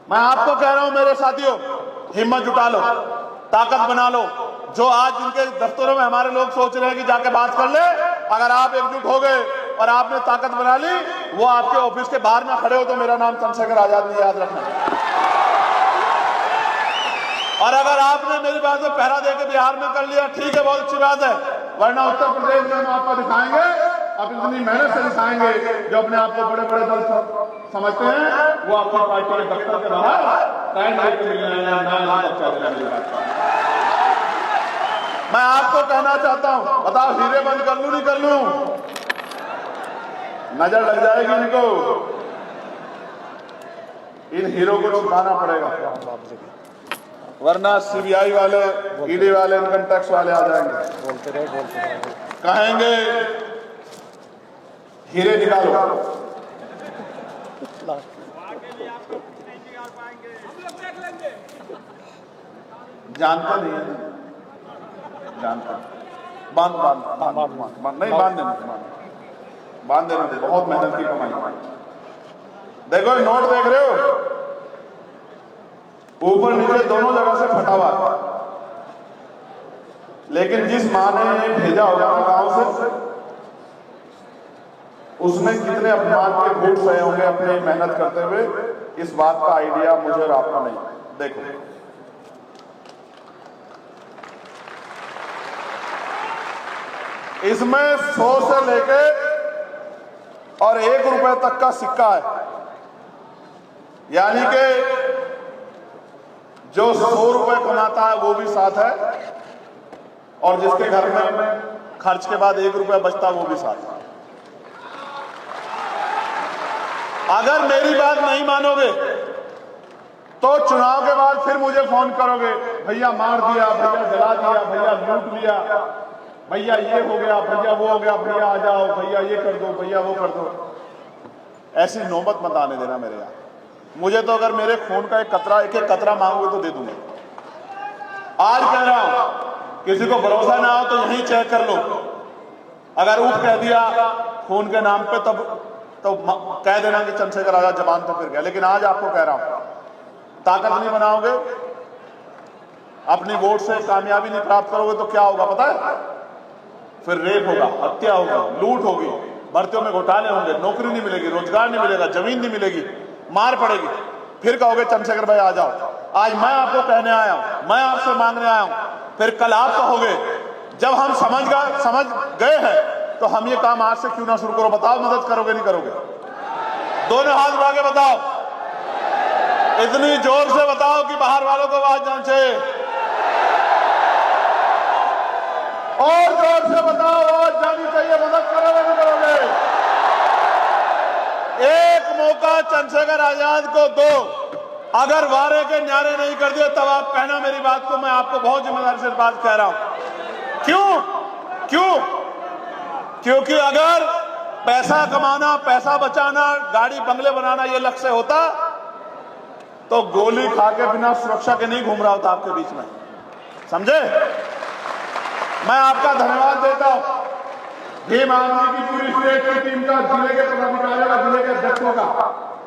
मैं आपको कह रहा हूं मेरे साथियों, हिम्मत जुटा लो, ताकत बना लो। जो आज जिनके दफ्तरों में हमारे लोग सोच रहे हैं कि जाके बात कर ले, अगर आप एकजुट हो गए और आपने ताकत बना ली, वो आपके ऑफिस के बाहर ना खड़े हो तो मेरा नाम चंद्रशेखर आजाद नहीं, याद रखना। और अगर आपने मेरी बात में पहरा देकर बिहार में कर लिया, ठीक है, बहुत अच्छी बात है, वरना उत्तर प्रदेश में हम आपको दिखाएंगे, आप इतनी मेहनत से दिखाएंगे। जो अपने आप को बड़े बड़े दल समझते हैं, वो आपकी पार्टी के दफ्तर के बाहर मैं आपको कहना चाहता हूं, बताओ हीरे बंद कर लूं नहीं कर लूं? नजर लग जाएगी इनको। इन हीरो को छुपाना पड़ेगा, वरना सीबीआई वाले, ईडी वाले, इनकम टैक्स वाले आ जाएंगे, कहेंगे हीरे निकालो। जानते नहीं है, जानते बांध नहीं, बांध देना दे, बहुत मेहनत की कमाई। देखो नोट देख रहे हो, ऊपर नीचे दोनों जगह से फटा हुआ, लेकिन जिस माँ ने भेजा होगा ना गांव से, उसने कितने अपमान के घूट सहे होंगे अपनी मेहनत करते हुए, इस बात का आइडिया मुझे और आपको नहीं। देखो इसमें 100 से लेके और 1 रुपए तक का सिक्का है, यानी कि जो 100 रुपए कमाता है वो भी साथ है, और जिसके घर में खर्च के बाद 1 रुपया बचता है वो भी साथ है। अगर मेरी बात नहीं मानोगे तो चुनाव के बाद फिर मुझे फोन करोगे, भैया मार दिया, भैया जला दिया, भैया लूट लिया, भैया ये हो गया, भैया वो हो गया, भैया आ जाओ, भैया ये कर दो, भैया वो कर दो। ऐसी नौबत मत आने देना मेरे यहाँ। मुझे तो अगर मेरे खून का एक एक कतरा मांगोगे तो दे दूंगा। आज कह रहा हूं, किसी को भरोसा ना हो तो यहीं चेक कर लो। अगर उठ कह दिया खून के नाम पे, तब तो कह देना कि चंद्रशेखर आजाद जबान तो फिर गया। लेकिन आज आपको कह रहा हूं, ताकत नहीं बनाओगे, अपनी वोट से कामयाबी नहीं प्राप्त करोगे तो क्या होगा पता है? फिर रेप होगा, हत्या होगा, लूट होगी, भर्तियों में घोटाले होंगे, नौकरी नहीं मिलेगी, रोजगार नहीं मिलेगा, जमीन नहीं मिलेगी, मार पड़ेगी। फिर कहोगे चंद्रशेखर भाई आ जाओ। आज मैं आपको कहने आया हूं, मैं आपसे मांगने आया हूं, फिर कल आप कहोगे। जब हम समझ गए हैं तो हम ये काम आज से क्यों ना शुरू करो? बताओ मदद करोगे नहीं करोगे? दोनों हाथ उठा के बताओ, इतनी जोर से बताओ कि बाहर वालों को आवाज जानी चाहिए, और जोर से बताओ, आवाज जानी चाहिए। मदद करोगे नहीं करोगे? एक मौका चंद्रशेखर आजाद को दो। अगर वारे के न्यारे नहीं कर दिए तब आप कहना मेरी बात को। मैं आपको बहुत जिम्मेदारी से बात कह रहा हूं। क्यों? क्योंकि अगर पैसा कमाना, पैसा बचाना, गाड़ी बंगले बनाना ये लक्ष्य होता तो गोली खा के बिना सुरक्षा के नहीं घूम रहा होता आपके बीच में, समझे। मैं आपका धन्यवाद देता हूं भीम आर्मी की पूरी स्टेट की टीम का, जिले के पदाधिकारियों का, जिले के अध्यक्षों का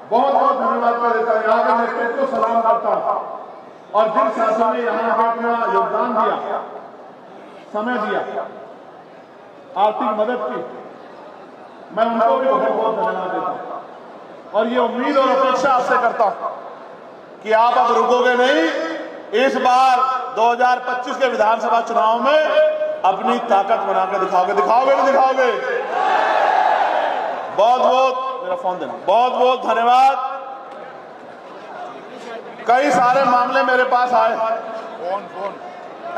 बहुत बहुत धन्यवाद मैं देता हूं। यहाँ के नेतृत्व को सलाम करता हूं और जिन शासन ने यहाँ अपना योगदान दिया, समय दिया, आर्थिक मदद की, मैं उनको भी बहुत बहुत धन्यवाद देता हूं। और ये उम्मीद और अपेक्षा आपसे करता हूं कि आप अब रुकोगे नहीं, इस बार 2025 के विधानसभा चुनाव में अपनी ताकत बना के दिखाओगे। दिखाओगे नहीं दिखाओगे? बहुत बहुत, मेरा फोन देना, बहुत बहुत धन्यवाद। कई सारे मामले मेरे पास आए।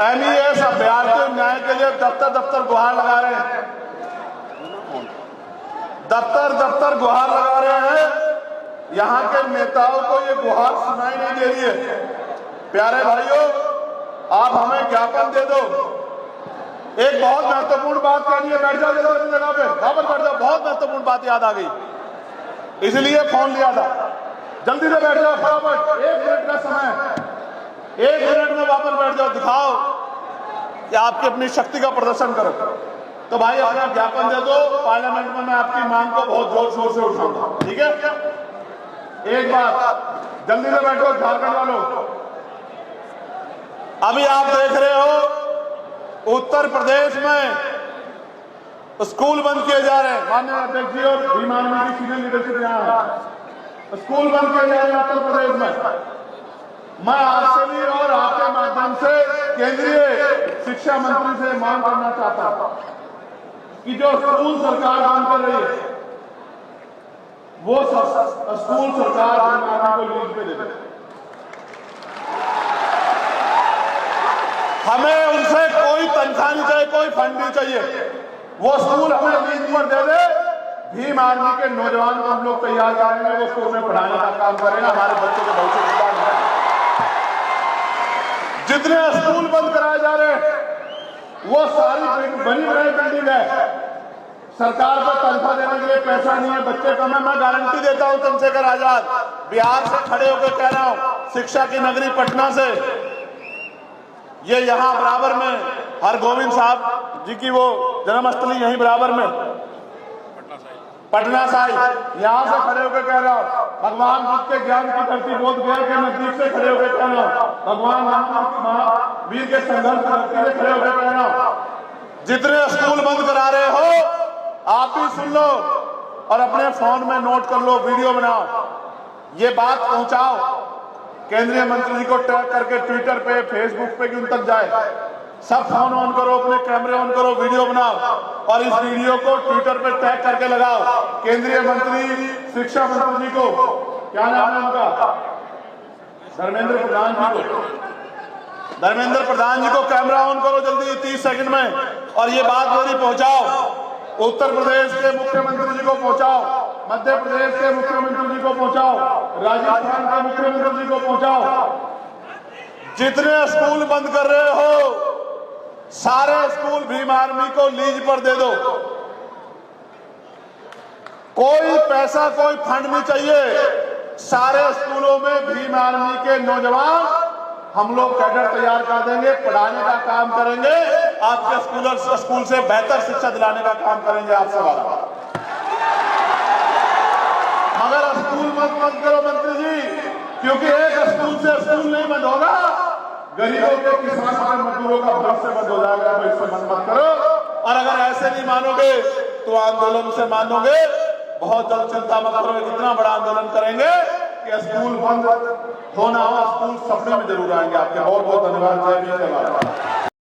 MES अभ्यर्थी न्याय के लिए दफ्तर दफ्तर गुहार लगा रहे हैं, दफ्तर दफ्तर गुहार लगा रहे हैं। यहां के नेताओं को ये गुहार सुनाई नहीं दे रही है। प्यारे भाइयों, आप हमें ज्ञापन दे दो। एक बहुत महत्वपूर्ण बात कहनी है, बैठ जाओ अपनी जगह पे, वापस बैठ जाओ। बहुत महत्वपूर्ण बात याद आ गई, इसलिए फोन लिया था। जल्दी से बैठ जाओ फटाफट, 1 मिनट का समय है, 1 मिनट में वापस बैठ जाओ। दिखाओ कि आपकी अपनी शक्ति का प्रदर्शन करो। तो भाई अपना ज्ञापन दे दो, पार्लियामेंट में मैं आपकी मांग को बहुत जोर शोर से उठाऊंगा, ठीक है। एक बात, जल्दी से बैठो झारखंड वालों। अभी आप देख रहे हो उत्तर प्रदेश में स्कूल बंद किए जा रहे हैं। माननीय अध्यक्ष जी और भीम आर्मी की सीनियर लीडरशिप यहाँ है, स्कूल बंद किए जा रहे हैं उत्तर प्रदेश में। मैं आपसे भी और आपके माध्यम से केंद्रीय शिक्षा मंत्री से मांग करना चाहता हूं कि जो स्कूल सरकार बंद कर रही है वो स्कूल सरकार भीम आर्मी को लीज पे दे दे। हमें उनसे कोई तनख्वाह नहीं चाहिए, कोई फंड नहीं चाहिए। वो स्कूल हमें लीज पर दे दे। भीम आर्मी के नौजवान को हम लोग तैयार करेंगे, वो स्कूल में पढ़ाने का काम करेगा, हमारे बच्चों के भविष्य की बात है। जितने स्कूल बंद कराए जा रहे हैं वो सारी बनी बनाई बिल्डिंग है, सरकार पर तनख्वाह देने के लिए पैसा नहीं है, बच्चे कम है। मैं गारंटी देता हूं चंद्रशेखर आजाद, बिहार से खड़े होकर कह रहा हूं, शिक्षा की नगरी पटना से, ये यहां बराबर में हरगोविंद साहब जी की वो जन्मस्थली यहीं बराबर में पटना साहिब, यहां से खड़े होकर कह रहा हूं, भगवान बुद्ध के ज्ञान की धरती बोध गया के नजदीक से खड़े होकर कह रहा हूं, भगवान महावीर के संघर्ष की धरती से खड़े होकर कह रहा हूं, जितने स्कूल बंद करा रहे हो आप भी सुन लो और अपने फोन में नोट कर लो, वीडियो बनाओ, ये बात पहुंचाओ केंद्रीय मंत्री जी को टैग करके ट्विटर पे, फेसबुक पे, कि उन तक जाए। सब फोन ऑन करो, अपने कैमरे ऑन करो, वीडियो बनाओ और इस वीडियो को ट्विटर पे टैग करके लगाओ केंद्रीय मंत्री शिक्षा मंत्री जी को, क्या नाम है उनका, धर्मेंद्र प्रधान जी को। धर्मेंद्र प्रधान जी को कैमरा ऑन करो जल्दी 30 सेकंड में और ये बात मेरी पहुंचाओ, उत्तर प्रदेश के मुख्यमंत्री जी को पहुंचाओ, मध्य प्रदेश के मुख्यमंत्री जी को पहुंचाओ, राजस्थान के मुख्यमंत्री जी को पहुंचाओ। जितने स्कूल बंद कर रहे हो सारे स्कूल भीम आर्मी को लीज पर दे दो। कोई पैसा, कोई फंड नहीं चाहिए। सारे स्कूलों में भीम आर्मी के नौजवान हम लोग कैडर तैयार कर देंगे, पढ़ाने का काम करेंगे, आपके स्कूल से बेहतर शिक्षा दिलाने का काम करेंगे आपसे वाला। मगर स्कूल मत करो मंत्री जी, क्योंकि एक स्कूल से स्कूल नहीं बंद होगा, गरीबों के, किसानों के, मजदूरों का भविष्य बंद हो जाएगा। इससे बंद मत करो और अगर ऐसे नहीं मानोगे तो आंदोलन से मानोगे। बहुत जल्द, चिंता मत करो, इतना बड़ा आंदोलन करेंगे कि स्कूल बंद होना हो, स्कूल सपने में जरूर आएंगे आपके। बहुत बहुत धन्यवाद। जय भीम, जय भारत।